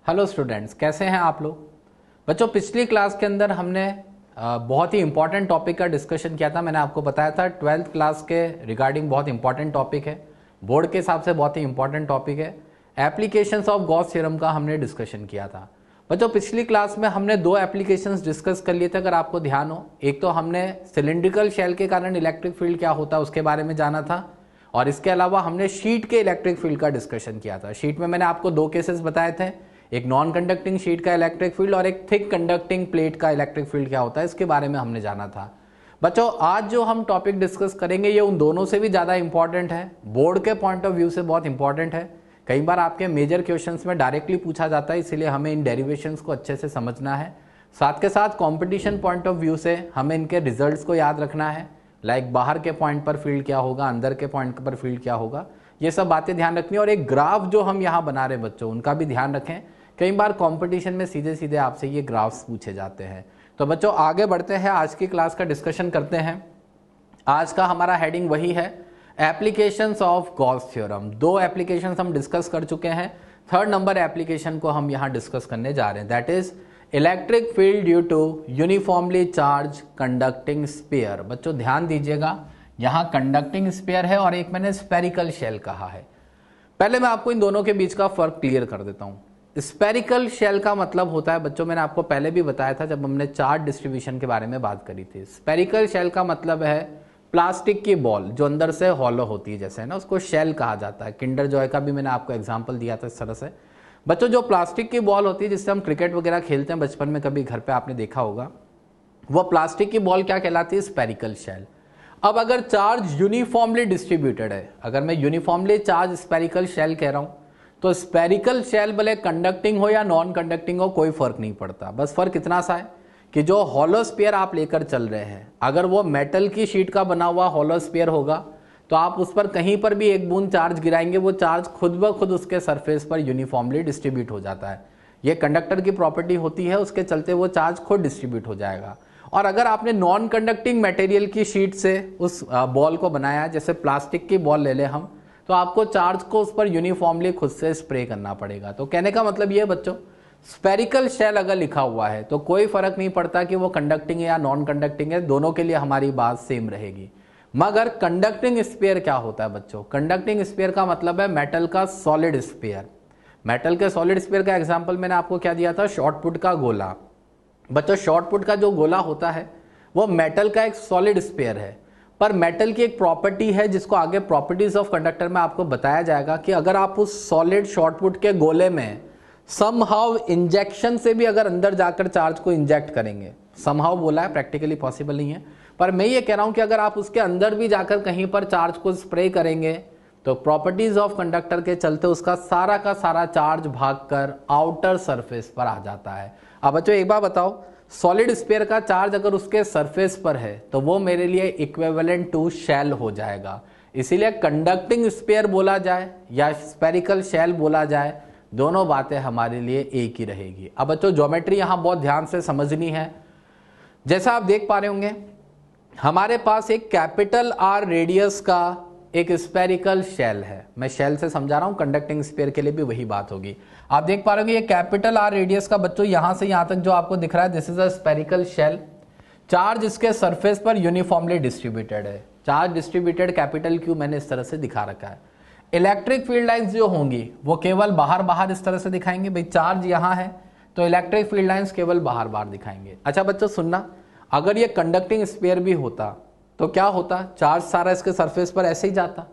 Hello students, कैसे हैं आप लोग। बच्चों, पिछली क्लास के अंदर हमने बहुत ही इंपॉर्टेंट टॉपिक का डिस्कशन किया था। मैंने आपको बताया था 12th क्लास के रिगार्डिंग बहुत इंपॉर्टेंट टॉपिक है, बोर्ड के हिसाब से बहुत ही इंपॉर्टेंट टॉपिक है। एप्लीकेशंस ऑफ गॉस थ्योरम का हमने डिस्कशन किया था। बच्चों, पिछली क्लास में हमने दो एप्लीकेशंस डिस्कस कर लिए थे, अगर आपको ध्यान हो। एक तो हमने सिलिंड्रिकल शेल के कारण इलेक्ट्रिक फील्ड क्या होता है उसके बारे में जाना था, और इसके अलावा हमने शीट के इलेक्ट्रिक फील्ड का डिस्कशन किया था। शीट में मैंने आपको दो केसेस बताए थे, एक नॉन कंडक्टिंग शीट का इलेक्ट्रिक फील्ड और एक थिक कंडक्टिंग प्लेट का इलेक्ट्रिक फील्ड क्या होता है, इसके बारे में हमने जाना था। बच्चों, आज जो हम टॉपिक डिस्कस करेंगे ये उन दोनों से भी ज़्यादा इंपॉर्टेंट है, बोर्ड के पॉइंट ऑफ व्यू से बहुत इंपॉर्टेंट है। कई बार आपके मेजर क्वेश्चंस में डायरेक्टली पूछा जाता है, इसीलिए हमें इन डेरिवेशंस को अच्छे से समझना है। साथ के साथ कॉम्पिटिशन पॉइंट ऑफ व्यू से हमें इनके रिजल्ट्स को याद रखना है, लाइक बाहर के पॉइंट पर फील्ड क्या होगा, अंदर के पॉइंट पर फील्ड क्या होगा, ये सब बातें ध्यान रखनी है। और एक ग्राफ जो हम यहाँ बना रहे बच्चों, उनका भी ध्यान रखें। कई बार कंपटीशन में सीधे सीधे आपसे ये ग्राफ्स पूछे जाते हैं। तो बच्चों, आगे बढ़ते हैं, आज की क्लास का डिस्कशन करते हैं। आज का हमारा हेडिंग वही है, एप्लीकेशंस ऑफ गॉस थ्योरम। दो एप्लीकेशंस हम डिस्कस कर चुके हैं, थर्ड नंबर एप्लीकेशन को हम यहाँ डिस्कस करने जा रहे हैं, that is electric field due to uniformly charge conducting sphere. बच्चों ध्यान दीजिएगा, यहाँ कंडक्टिंग स्फीयर है और एक मैंने स्फेरिकल शेल कहा है। पहले मैं आपको इन दोनों के बीच का फर्क क्लियर कर देता हूँ। स्फेरिकल शेल का मतलब होता है बच्चों, मैंने आपको पहले भी बताया था जब हमने चार्ज डिस्ट्रीब्यूशन के बारे में बात करी थी। स्फेरिकल शेल का मतलब है प्लास्टिक की बॉल जो अंदर से हॉलो होती है, जैसे है ना, उसको शेल कहा जाता है। किंडर जॉय का भी मैंने आपको एग्जांपल दिया था इस तरह से। बच्चों, जो प्लास्टिक की बॉल होती है जिससे हम क्रिकेट वगैरह खेलते हैं, बचपन में कभी घर पे आपने देखा होगा, वो प्लास्टिक की बॉल क्या कहलाती है, स्फेरिकल शेल। अब अगर चार्ज यूनिफॉर्मली डिस्ट्रीब्यूटेड है, अगर मैं यूनिफॉर्मली चार्ज स्फेरिकल शेल कह रहा हूं, तो स्फेरिकल शेल भले कंडक्टिंग हो या नॉन कंडक्टिंग हो, कोई फर्क नहीं पड़ता। बस फर्क इतना सा है कि जो हॉलो स्फीयर आप लेकर चल रहे हैं, अगर वो मेटल की शीट का बना हुआ हॉलो स्फीयर होगा तो आप उस पर कहीं पर भी एक बूंद चार्ज गिराएंगे, वो चार्ज खुद ब खुद उसके सरफेस पर यूनिफॉर्मली डिस्ट्रीब्यूट हो जाता है। ये कंडक्टर की प्रॉपर्टी होती है, उसके चलते वो चार्ज खुद डिस्ट्रीब्यूट हो जाएगा। और अगर आपने नॉन कंडक्टिंग मटेरियल की शीट से उस बॉल को बनाया, जैसे प्लास्टिक की बॉल ले लें हम, तो आपको चार्ज को उस पर यूनिफॉर्मली खुद से स्प्रे करना पड़ेगा। तो कहने का मतलब ये बच्चों, स्फेरिकल शेल अगर लिखा हुआ है तो कोई फर्क नहीं पड़ता कि वो कंडक्टिंग है या नॉन कंडक्टिंग है, दोनों के लिए हमारी बात सेम रहेगी। मगर कंडक्टिंग स्फीयर क्या होता है बच्चों, कंडक्टिंग स्फीयर का मतलब है मेटल का सॉलिड स्फीयर। मेटल के सॉलिड स्फीयर का एग्जाम्पल मैंने आपको क्या दिया था, शॉर्ट पुट का गोला। बच्चों, शॉर्ट पुट का जो गोला होता है वो मेटल का एक सॉलिड स्फीयर है, पर मेटल की एक प्रॉपर्टी है जिसको आगे प्रॉपर्टीज ऑफ कंडक्टर में आपको बताया जाएगा कि अगर आप उस सॉलिड शॉर्ट पुट के गोले में समहाउ इंजेक्शन से भी अगर अंदर जाकर चार्ज को इंजेक्ट करेंगे, समहाउ बोला है, प्रैक्टिकली पॉसिबल नहीं है, पर मैं ये कह रहा हूं कि अगर आप उसके अंदर भी जाकर कहीं पर चार्ज को स्प्रे करेंगे तो प्रॉपर्टीज ऑफ कंडक्टर के चलते उसका सारा का सारा चार्ज भागकर आउटर सरफेस पर आ जाता है। अब बच्चों एक बार बताओ, सॉलिड स्फीयर का चार्ज अगर उसके सरफेस पर है तो वो मेरे लिए इक्विवेलेंट टू शेल हो जाएगा। इसीलिए कंडक्टिंग स्फीयर बोला जाए या स्फेरिकल शेल बोला जाए, दोनों बातें हमारे लिए एक ही रहेगी। अब बच्चों, ज्योमेट्री यहां बहुत ध्यान से समझनी है। जैसा आप देख पा रहे होंगे, हमारे पास एक कैपिटल आर रेडियस का एक स्फेरिकल शेल है। मैं शेल से समझा रहा हूं, कंडक्टिंग स्फीयर के लिए भी वही बात होगी। आप देख पा रहे होंगे ये कैपिटल आर रेडियस का बच्चों यहां से यहां तक जो आपको दिख रहा है, this is a spherical shell. Charge इसके सरफेस पर यूनिफॉर्मली डिस्ट्रीब्यूटेड है, चार्ज डिस्ट्रीब्यूटेड कैपिटल क्यू मैंने इस तरह से दिखा रखा है। इलेक्ट्रिक फील्ड लाइंस जो होंगी वो केवल बाहर बाहर इस तरह से दिखाएंगे। भाई चार्ज यहां है तो इलेक्ट्रिक फील्ड लाइंस केवल बाहर बाहर दिखाएंगे। अच्छा बच्चों सुनना, अगर ये कंडक्टिंग स्फीयर भी होता तो क्या होता, चार्ज सारा इसके सरफेस पर ऐसे ही जाता,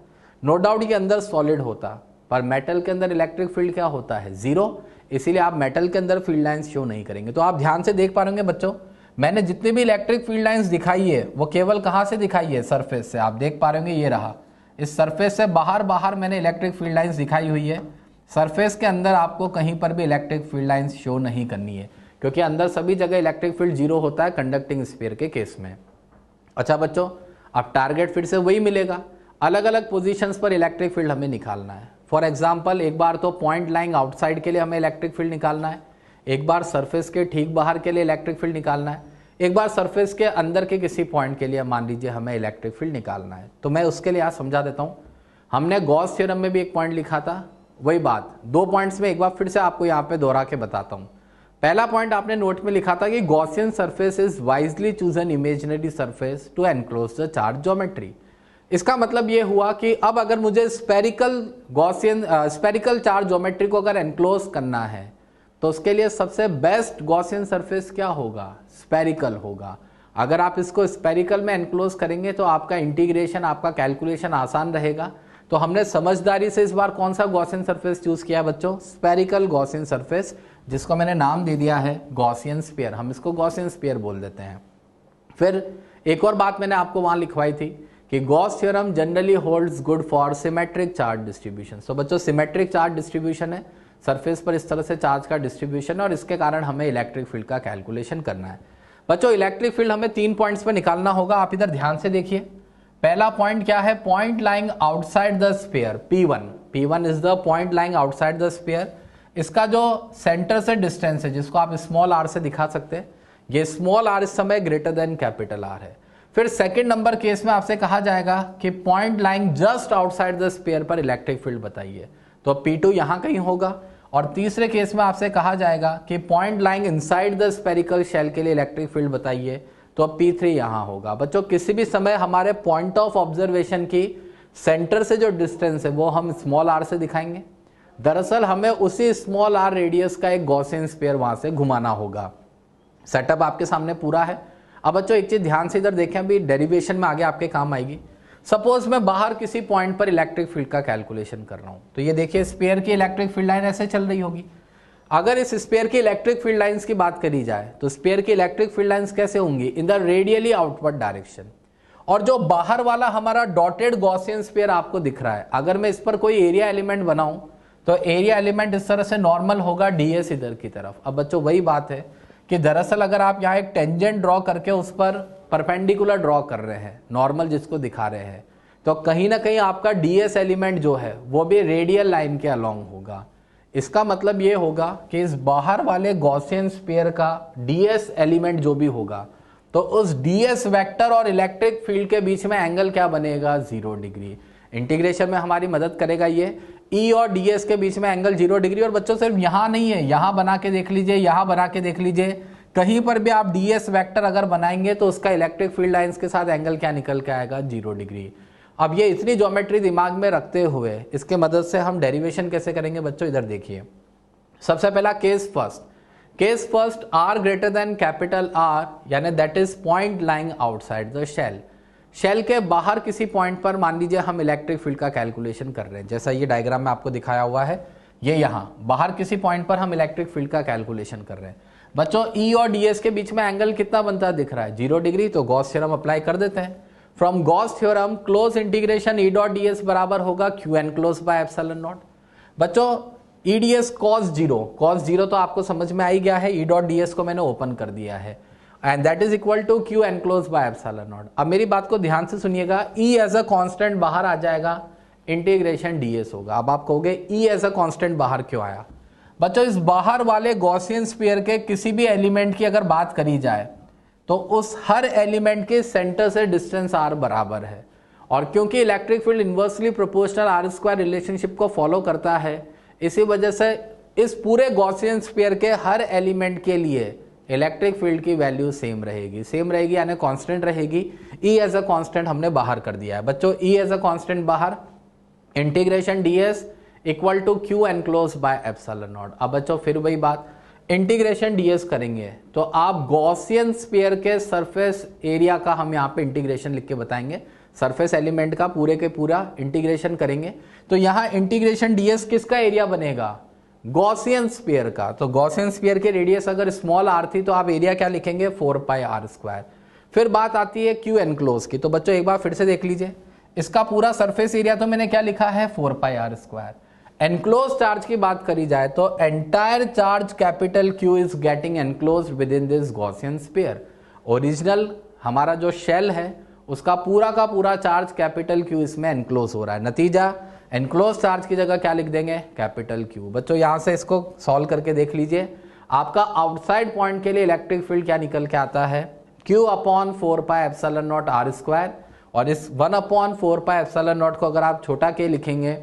नो डाउट ये अंदर सॉलिड होता, पर मेटल के अंदर इलेक्ट्रिक फील्ड क्या होता है, जीरो। इसीलिए आप मेटल के अंदर फील्ड लाइंस शो नहीं करेंगे। तो आप ध्यान से देख पा रहे बच्चों, मैंने जितनी भी इलेक्ट्रिक फील्ड लाइंस दिखाई है वो केवल कहां से दिखाई है, सरफेस से। आप देख पा रहे होंगे ये रहा, इस सरफेस से बाहर बाहर मैंने इलेक्ट्रिक फील्ड लाइंस दिखाई हुई है। सरफेस के अंदर आपको कहीं पर भी इलेक्ट्रिक फील्ड लाइंस शो नहीं करनी है, क्योंकि अंदर सभी जगह इलेक्ट्रिक फील्ड जीरो होता है कंडक्टिंग स्फीयर के केस में। अच्छा बच्चों, अब टारगेट फिर से वही मिलेगा, अलग अलग पोजीशंस पर इलेक्ट्रिक फील्ड हमें निकालना है। फॉर एग्जांपल, एक बार तो पॉइंट लाइंग आउटसाइड के लिए हमें इलेक्ट्रिक फील्ड निकालना है, एक बार सरफेस के ठीक बाहर के लिए इलेक्ट्रिक फील्ड निकालना है, एक बार सरफेस के अंदर के किसी पॉइंट के लिए मान लीजिए हमें इलेक्ट्रिक फील्ड निकालना है। तो मैं उसके लिए आज समझा देता हूं। हमने गॉस थ्योरम में भी एक पॉइंट लिखा था, वही बात 2 पॉइंट्स में एक बार फिर से आपको यहाँ पे दोहरा के बताता हूँ। पहला पॉइंट आपने नोट में लिखा था कि Gaussian surface is wisely chosen imaginary surface to enclose the charge geometry. इसका मतलब ये हुआ कि अब अगर मुझे स्पेरिकल चार्ज ज्योमेट्री को अगर एनक्लोज करना है तो उसके लिए सबसे बेस्ट गॉसियन सरफेस क्या होगा? स्पेरिकल होगा। अगर आप इसको स्पेरिकल में एनक्लोज करेंगे तो आपका इंटीग्रेशन, आपका कैलकुलेशन आसान रहेगा। तो हमने समझदारी से इस बार कौन सा गॉसियन सरफेस चूज किया है बच्चों? स्पेरिकल गॉसियन सरफेस, जिसको मैंने नाम दे दिया है गॉसियन स्फीयर। हम इसको गॉसियन स्फीयर बोल देते हैं। फिर एक और बात मैंने आपको वहां लिखवाई थी कि Gauss theorem generally holds good for symmetric charge distribution. तो बच्चों सिमेट्रिक चार्ज डिस्ट्रीब्यूशन है, सरफेस पर इस तरह से चार्ज का डिस्ट्रीब्यूशन है और इसके कारण हमें इलेक्ट्रिक फील्ड का कैलकुलेशन करना है। बच्चों इलेक्ट्रिक फील्ड हमें 3 पॉइंट्स पर निकालना होगा। आप इधर ध्यान से देखिए, पहला पॉइंट क्या है? Point lying outside the sphere, P1 is the point lying outside the sphere. इसका जो सेंटर से डिस्टेंस है, जिसको आप स्मॉल r से दिखा सकते हैं, ये स्मॉल r इस समय ग्रेटर देन कैपिटल R है। फिर सेकंड नंबर केस में आपसे कहा जाएगा कि point lying just outside the sphere पर इलेक्ट्रिक फील्ड बताइए, तो P2 यहां कहीं होगा। और तीसरे केस में आपसे कहा जाएगा कि point lying inside the spherical shell के लिए इलेक्ट्रिक फील्ड बताइए, तो P3 यहां होगा। बच्चों किसी भी समय हमारे पॉइंट ऑफ ऑब्जर्वेशन की सेंटर से जो डिस्टेंस है वो हम स्मॉल r से दिखाएंगे। दरअसल हमें उसी स्मॉल r रेडियस का एक गॉसियन स्फीयर वहां से घुमाना होगा। सेटअप आपके सामने पूरा है। अब बच्चों एक चीज ध्यान से इधर देखें, अभी डेरिवेशन में आगे आपके काम आएगी। सपोज मैं बाहर किसी पॉइंट पर इलेक्ट्रिक फील्ड का कैलकुलेशन कर रहा हूं, तो ये देखिए स्फीयर की इलेक्ट्रिक फील्ड लाइन ऐसे चल रही होगी। अगर इस स्फीयर की इलेक्ट्रिक फील्ड लाइंस की बात करी जाए तो स्फीयर की इलेक्ट्रिक फील्ड लाइंस कैसे होंगी? In the radially outward direction. और जो बाहर वाला हमारा डॉटेड गॉसियन स्फीयर आपको दिख रहा है, अगर मैं इस पर कोई एरिया एलिमेंट बनाऊं तो एरिया एलिमेंट इस तरह से नॉर्मल होगा ds इधर की तरफ। अब बच्चों वही बात है कि दरअसल अगर आप यहाँ एक टेंजेंट ड्रॉ करके उस पर परपेंडिकुलर ड्रॉ कर रहे हैं, नॉर्मल जिसको दिखा रहे हैं, तो कहीं ना कहीं आपका ds एलिमेंट जो है वो भी रेडियल लाइन के अलोंग होगा। इसका मतलब ये होगा कि इस बाहर वाले गॉसियन स्फीयर का ds एलिमेंट जो भी होगा, तो उस ds वेक्टर और इलेक्ट्रिक फील्ड के बीच में एंगल क्या बनेगा? 0 डिग्री। इंटीग्रेशन में हमारी मदद करेगा ये। E और ds के बीच में एंगल 0 डिग्री। और बच्चों सिर्फ यहां नहीं है, यहां बना के देख लीजिए, यहां बना के देख लीजिए, कहीं पर भी आप ds वेक्टर अगर बनाएंगे तो उसका इलेक्ट्रिक फील्ड लाइंस के साथ एंगल क्या निकल के आएगा? 0 डिग्री। अब ये इतनी ज्योमेट्री दिमाग में रखते हुए इसके मदद से हम डेरिवेशन कैसे करेंगे बच्चों? इधर देखिए, सबसे पहला case first r greater than capital R, यानी that is point lying outside the shell. Shell के बाहर किसी पॉइंट पर मान लीजिए हम इलेक्ट्रिक फील्ड का कैलकुलेशन कर रहे हैं, जैसा ये डायग्राम में आपको दिखाया हुआ है, ये यहां बाहर किसी पॉइंट पर हम इलेक्ट्रिक फील्ड का कैलकुलेशन कर रहे हैं। बच्चों E और ds के बीच में एंगल कितना बनता दिख रहा है? 0 डिग्री। तो गॉस थ्योरम अप्लाई कर देते हैं। From Gauss theorem close integration E dot ds बराबर होगा q enclose by epsilon not. बच्चों E ds cos 0 तो आपको समझ में आ ही गया है, E डॉट ds को मैंने ओपन कर दिया है, and that is equal to q enclose by epsilon naught. अब मेरी बात को ध्यान से सुनिएगा, E एज अ कांस्टेंट बाहर आ जाएगा, इंटीग्रेशन ds होगा। अब आप कहोगे E एज अ कांस्टेंट बाहर क्यों आया? बच्चों इस बाहर वाले गॉसियन स्फीयर के किसी भी एलिमेंट की अगर बात करी जाए तो उस हर एलिमेंट के सेंटर से डिस्टेंस r बराबर है, और क्योंकि electric field inversely proportional r² relationship को फॉलो करता है, इसी वजह से इस पूरे गॉसियन स्फीयर के हर एलिमेंट के लिए इलेक्ट्रिक फील्ड की वैल्यू सेम रहेगी यानी कांस्टेंट रहेगी। E एज अ कांस्टेंट हमने बाहर कर दिया है। बच्चों E एज अ कांस्टेंट बाहर, integration ds equal to q enclose by epsilon naught. अब बच्चों फिर वही बात, इंटीग्रेशन ds करेंगे तो आप गॉसियन स्फीयर के सरफेस एरिया का हम यहाँ पे इंटीग्रेशन लिख के बताएंगे, सरफेस एलिमेंट का पूरे के पूरा इंटीग्रेशन करेंगे। तो यहाँ इंटीग्रेशन ds किसका एरिया बनेगा? गॉसियन स्फीयर का। तो गॉसियन स्फीयर के रेडियस अगर स्मॉल r थी तो आप एरिया क्या लिखेंगे? 4πr²। फिर बात आती है q एनक्लोज की। तो बच्चों एक बार फिर से देख लीजिए, इसका पूरा सरफेस एरिया तो मैंने क्या लिखा है? 4πr²। एनक्लोज चार्ज की बात करी जाए तो entire charge capital Q is getting enclose with in this Gaussian sphere. Original हमारा जो शेल है उसका पूरा का पूरा चार्ज कैपिटल Q इसमें एनक्लोज हो रहा है। नतीजा एनक्लोज चार्ज की जगह क्या लिख देंगे? Capital Q। बच्चों यहां से इसको सॉल्व करके देख लीजिए, आपका आउटसाइड पॉइंट के लिए इलेक्ट्रिक फील्ड क्या निकल के आता है? Q upon 4πε0 r²। और इस 1/4πε0 को अगर आप छोटा k लिखेंगे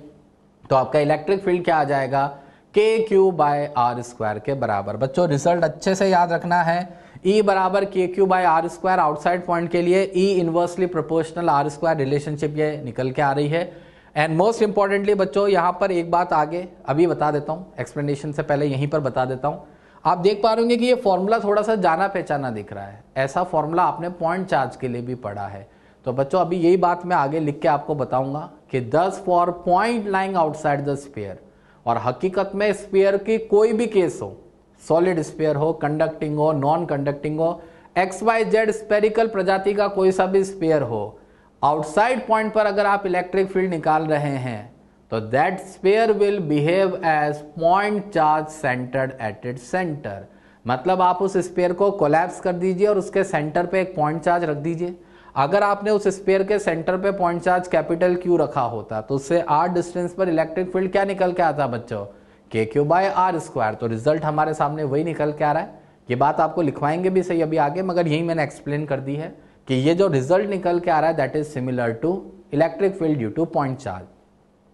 तो आपका इलेक्ट्रिक फील्ड क्या आ जाएगा, k Q by R square के बराबर। बच्चों रिजल्ट अच्छे से याद रखना है, E बराबर के Q by R square outside point के लिए E inversely proportional R square relationship ये निकल के आ रही है। एंड मोस्ट इंपॉर्टेंटली बच्चों यहाँ पर एक बात आगे अभी बता देता हूँ, एक्सप्लेनेशन से पहले यहीं पर बता देता हूँ। आप देख पा रहे होंगे कि ये फॉर्मूला थोड़ा सा जाना पहचाना दिख रहा है, ऐसा फॉर्मूला आपने पॉइंट चार्ज के लिए भी पढ़ा है। तो बच्चों अभी यही बात मैं आगे लिख के आपको बताऊंगा कि 10 for point lying outside the sphere, और हकीकत में स्फीयर की कोई भी केस हो, सॉलिड स्फीयर हो, कंडक्टिंग हो, नॉन कंडक्टिंग हो, XYZ स्पेरिकल प्रजाति का कोई सा भी स्फीयर हो, आउटसाइड पॉइंट पर अगर आप इलेक्ट्रिक फील्ड निकाल रहे हैं तो that sphere will behave as point charge centred at its center. मतलब आप उस स्फीयर को कोलैप्स कर दीजिए और उसके सेंटर पे एक पॉइंट चार्ज रख दीजिए। अगर आपने उस स्फीयर के सेंटर पे पॉइंट चार्ज कैपिटल Q रखा होता तो उससे r डिस्टेंस पर इलेक्ट्रिक फील्ड क्या निकल के आता बच्चों, K Q by R square. तो रिजल्ट हमारे सामने वही निकल के आ रहा है। ये बात आपको लिखवाएंगे भी सही अभी आगे, मगर यही मैंने एक्सप्लेन कर दी है कि ये जो रिजल्ट निकल के आ रहा है that is similar to electric field due to point charge.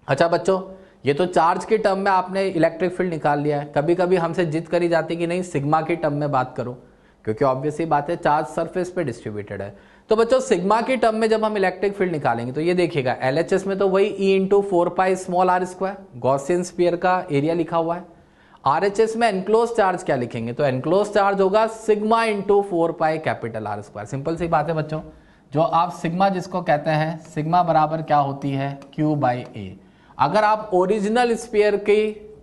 अच्छा बच्चों, ये तो चार्ज के टर्म में आपने इलेक्ट्रिक फील्ड निकाल लिया है। कभी कभी हमसे जिद करी जाती है कि नहीं सिग्मा के टर्म में बात करो, क्योंकि ऑब्वियस ही बात है चार्ज सरफेस पे डिस्ट्रीब्यूटेड है। तो बच्चों सिग्मा के टर्म में जब हम इलेक्ट्रिक फील्ड निकालेंगे तो ये देखिएगा LHS में तो वही E into 4 small r square, Gaussian sphere का एरिया लिखा हुआ है। RHS में एनक्लोज चार्ज क्या लिखेंगे, तो एनक्लोज चार्ज होगा sigma into 4 capital R square. Simple सी बात है बच्चों, जो आप सिग्मा जिसको कहते हैं, सिग्मा बराबर क्या होती है, Q बाई A। अगर आप ओरिजिनल स्फीयर की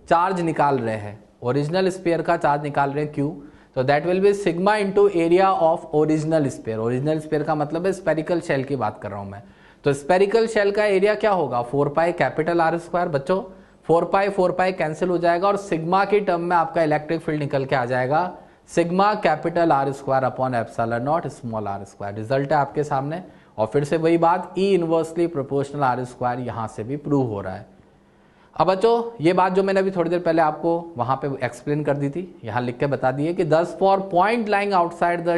चार्ज निकाल रहे हैं, ओरिजिनल स्फीयर का चार्ज निकाल रहे हैं Q, तो that will B sigma into area of original sphere. Original sphere का मतलब है स्पेरिकल शेल की बात कर रहा हूं मैं। तो स्पेरिकल शेल का एरिया क्या होगा, 4 कैपिटल R स्क्वायर। बच्चों 4 कैंसिल हो जाएगा और सिग्मा की टर्म में आपका इलेक्ट्रिक फील्ड निकल के आ जाएगा sigma capital R square upon epsilon not small r square. Result है आपके सामने। और फिर से वही बात, E inversely proportional R square यहां से भी प्रूव हो रहा है। अब बच्चों ये बात जो मैंने अभी थोड़ी देर पहले आपको वहां पे एक्सप्लेन कर दी थी, यहां लिख के बता दी है कि 10 for point lying outside the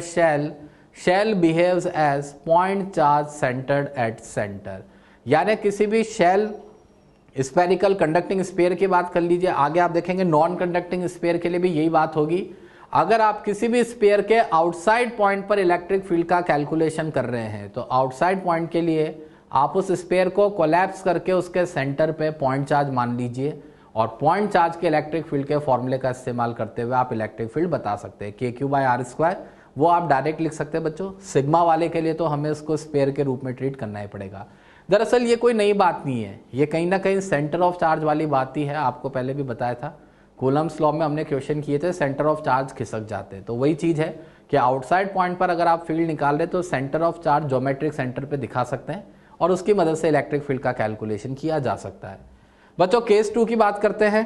shell behaves as point charge centred at center. यानी किसी भी शेल स्फेरिकल कंडक्टिंग स्फीयर की बात कर लीजिए, आगे आप देखेंगे नॉन कंडक्टिंग स्फीयर के लिए भी यही बात होगी। अगर आप किसी भी स्फीयर के आउटसाइड पॉइंट पर इलेक्ट्रिक फील्ड का कैलकुलेशन कर रहे हैं तो आउटसाइड पॉइंट के लिए आप उस स्फीयर को कोलैप्स करके उसके सेंटर पे पॉइंट चार्ज मान लीजिए और पॉइंट चार्ज के इलेक्ट्रिक फील्ड के फॉर्मूले का इस्तेमाल करते हुए आप इलेक्ट्रिक फील्ड बता सकते हैं। के क्यू बाय आर स्क्वायर वो आप डायरेक्ट लिख सकते हैं बच्चों। सिग्मा वाले के लिए तो हमें उसको स्फीयर के रूप में ट्रीट करना ही पड़ेगा। दरअसल ये कोई नई बात नहीं है, ये कहीं ना कहीं सेंटर ऑफ चार्ज वाली बात ही है। आपको पहले भी बताया था, कूलम्स लॉ में हमने क्वेश्चन किए थे, सेंटर ऑफ चार्ज खिसक जाते हैं। तो वही चीज है कि आउटसाइड पॉइंट पर अगर आप फील्ड निकाल रहे तो centre of charge geometric centre पे दिखा सकते हैं और उसकी मदद से इलेक्ट्रिक फील्ड का कैलकुलेशन किया जा सकता है। बच्चों केस 2 की बात करते हैं।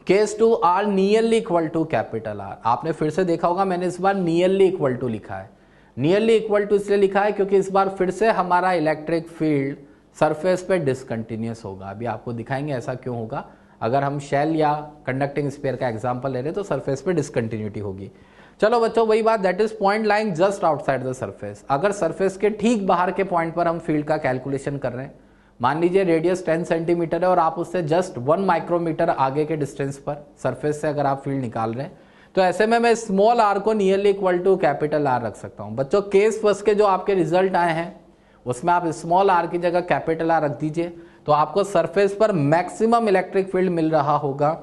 Case 2 r nearly equal to capital R। आपने फिर से देखा होगा मैंने इस बार नियरली इक्वल टू लिखा है। नियरली इक्वल टू इसलिए लिखा है क्योंकि इस बार फिर से हमारा इलेक्ट्रिक फील्ड सरफेस पे डिसकंटिन्यूअस होगा। अभी आपको दिखाएंगे ऐसा क्यों होगा। अगर हम शेल या कंडक्टिंग स्फीयर का एग्जांपल ले रहे तो सरफेस पे डिसकंटिन्यूटी होगी। चलो बच्चों वही बात, that is point lying just outside the surface. अगर सरफेस के ठीक बाहर के पॉइंट पर हम फील्ड का कैलकुलेशन कर रहे हैं, मान लीजिए रेडियस 10 सेंटीमीटर है और आप उससे जस्ट 1 माइक्रोमीटर आगे के डिस्टेंस पर सरफेस से अगर आप फील्ड निकाल रहे हैं तो ऐसे में मैं स्मॉल r को nearly equal to capital R रख सकता हूं। बच्चों केस फर्स्ट के जो आपके रिजल्ट आए हैं उसमें आप स्मॉल r की जगह कैपिटल R रख दीजिए तो आपको सरफेस पर मैक्सिमम इलेक्ट्रिक फील्ड मिल रहा होगा।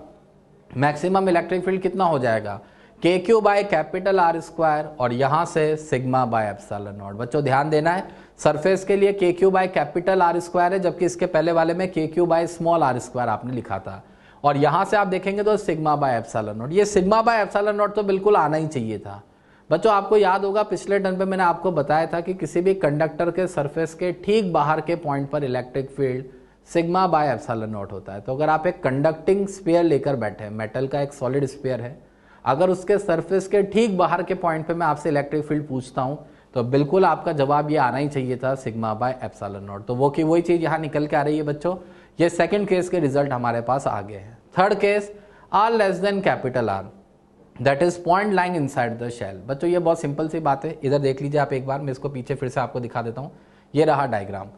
मैक्सिमम इलेक्ट्रिक फील्ड कितना हो जाएगा, k Q by capital R square और यहां से सिग्मा बाय एप्सिलॉन नॉट। बच्चों ध्यान देना है, सरफेस के लिए k Q by capital R square है, जबकि इसके पहले वाले में k Q by small r square आपने लिखा था। और यहां से आप देखेंगे तो सिग्मा बाय एप्सिलॉन नॉट। ये सिग्मा बाय एप्सिलॉन नॉट तो बिल्कुल आना ही चाहिए था। बच्चों आपको याद होगा पिछले टर्म पे मैंने आपको बताया था कि किसी भी कंडक्टर के सरफेस के ठीक बाहर के पॉइंट पर electric field sigma by epsilon not होता है। तो अगर आप एक कंडक्टिंग स्फीयर लेकर बैठे, मेटल का एक सॉलिड स्फीयर है, अगर उसके सरफेस के ठीक बाहर के पॉइंट पे मैं आपसे इलेक्ट्रिक फील्ड पूछता हूं तो बिल्कुल आपका जवाब ये आना ही चाहिए था, सिग्मा बाय एप्सिलॉन नॉट। तो वो की वही चीज यहां निकल के आ रही है बच्चों। ये सेकंड केस के रिजल्ट हमारे पास आ गए हैं। Third case r less than capital R, that is point lying inside the shell. बच्चों ये बहुत सिंपल सी बात है, इधर देख लीजिए आप एक बार, मैं इसको पीछे फिर से आपको दिखा देता हूं। ये रहा डायग्राम।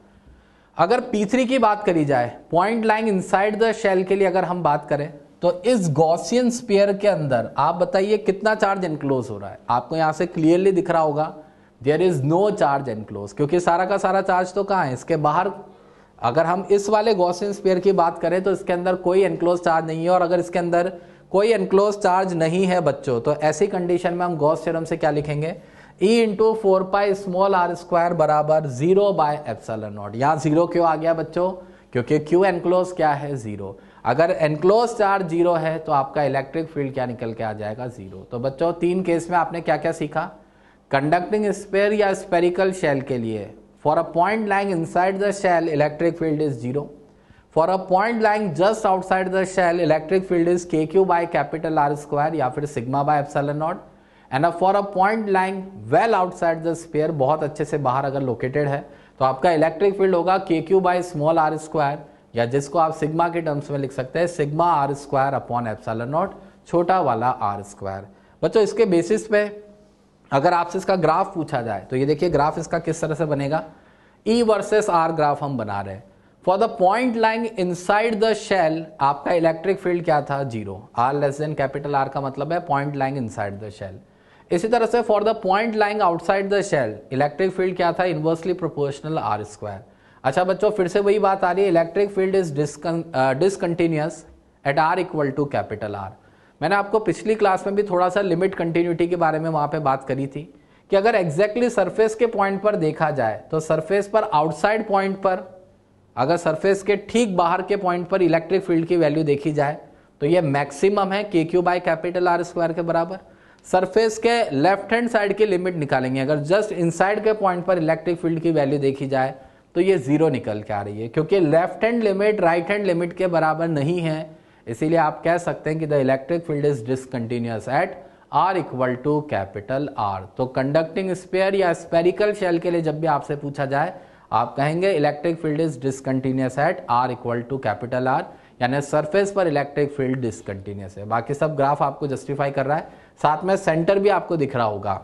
अगर P3 की बात करी जाए, point lying inside the shell के लिए अगर हम बात करें तो इस गॉसियन स्फीयर के अंदर आप बताइए कितना चार्ज एनक्लोज हो रहा है। आपको यहां से क्लियरली दिख रहा होगा there is no charge enclose, क्योंकि सारा का सारा चार्ज तो कहाँ है, इसके बाहर। अगर हम इस वाले गॉसियन स्फीयर की बात करें तो इसके अंदर कोई एनक्लोज चार्ज नहीं है, और अगर इसके अंदर कोई एनक्लोज चार्ज नहीं है बच्चों, तो ऐसी कंडीशन में हम गॉस थ्योरम से क्या लिखेंगे, E इंटू 4πr² बराबर 0/ε0। यहाँ जीरो क्यों आ गया बच्चों, क्योंकि Q एनक्लोज क्या है, जीरो। अगर एनक्लोज चार्ज जीरो है तो आपका इलेक्ट्रिक फील्ड क्या निकल के आ जाएगा, जीरो। तो बच्चों तीन केस में आपने क्या क्या सीखा, कंडक्टिंग स्फीयर या स्फेरिकल शेल के लिए for a point lying inside the shell electric field is zero, for a point lying just outside the shell electric field is KQ/R² या फिर σ/ε0, and for a point lying well outside the sphere, बहुत अच्छे से बाहर अगर located है, तो आपका इलेक्ट्रिक फील्ड होगा KQ/r², या जिसको आप सिग्मा के टर्म्स में लिख सकते हैं σR²/ε0, छोटा वाला r²। बच्चों इसके बेसिस पे अगर आपसे इसका ग्राफ पूछा जाए तो ये देखिए ग्राफ इसका किस तरह से बनेगा, E वर्सेस R ग्राफ हम बना रहे हैं। For the point lying inside the shell आपका इलेक्ट्रिक फील्ड क्या था, जीरो। R का मतलब है point lying inside the shell. इसी तरह से for the point lying outside the shell electric field क्या था, इनवर्सली प्रोपोर्शनल r²। अच्छा बच्चों फिर से वही बात आ रही है, electric field is discontinuous at R=R। मैंने आपको पिछली क्लास में भी थोड़ा सा लिमिट कंटिन्यूटी के बारे में वहां पे बात करी थी कि अगर एग्जैक्टली सरफेस के पॉइंट पर देखा जाए तो सरफेस पर आउटसाइड पॉइंट पर, अगर सरफेस के ठीक बाहर के पॉइंट पर इलेक्ट्रिक फील्ड की वैल्यू देखी जाए तो ये मैक्सिमम है KQ/R² के बराबर। सरफेस के लेफ्ट हैंड साइड की लिमिट निकालेंगे, अगर जस्ट इनसाइड के पॉइंट पर इलेक्ट्रिक फील्ड की वैल्यू देखी जाए तो ये जीरो निकल के आ रही है, क्योंकि left hand limit right hand limit के बराबर नहीं है। इसीलिए आप कह सकते हैं कि the electric field is discontinuous at R=R। तो कंडक्टिंग स्फीयर या स्फेरिकल शेल के लिए जब भी आपसे पूछा जाए आप कहेंगे electric field is discontinuous at R=R, यानी सरफेस पर इलेक्ट्रिक फील्ड डिसकंटिन्यूअस है। बाकी सब ग्राफ आपको जस्टिफाई कर रहा है, साथ में सेंटर भी आपको दिख रहा होगा।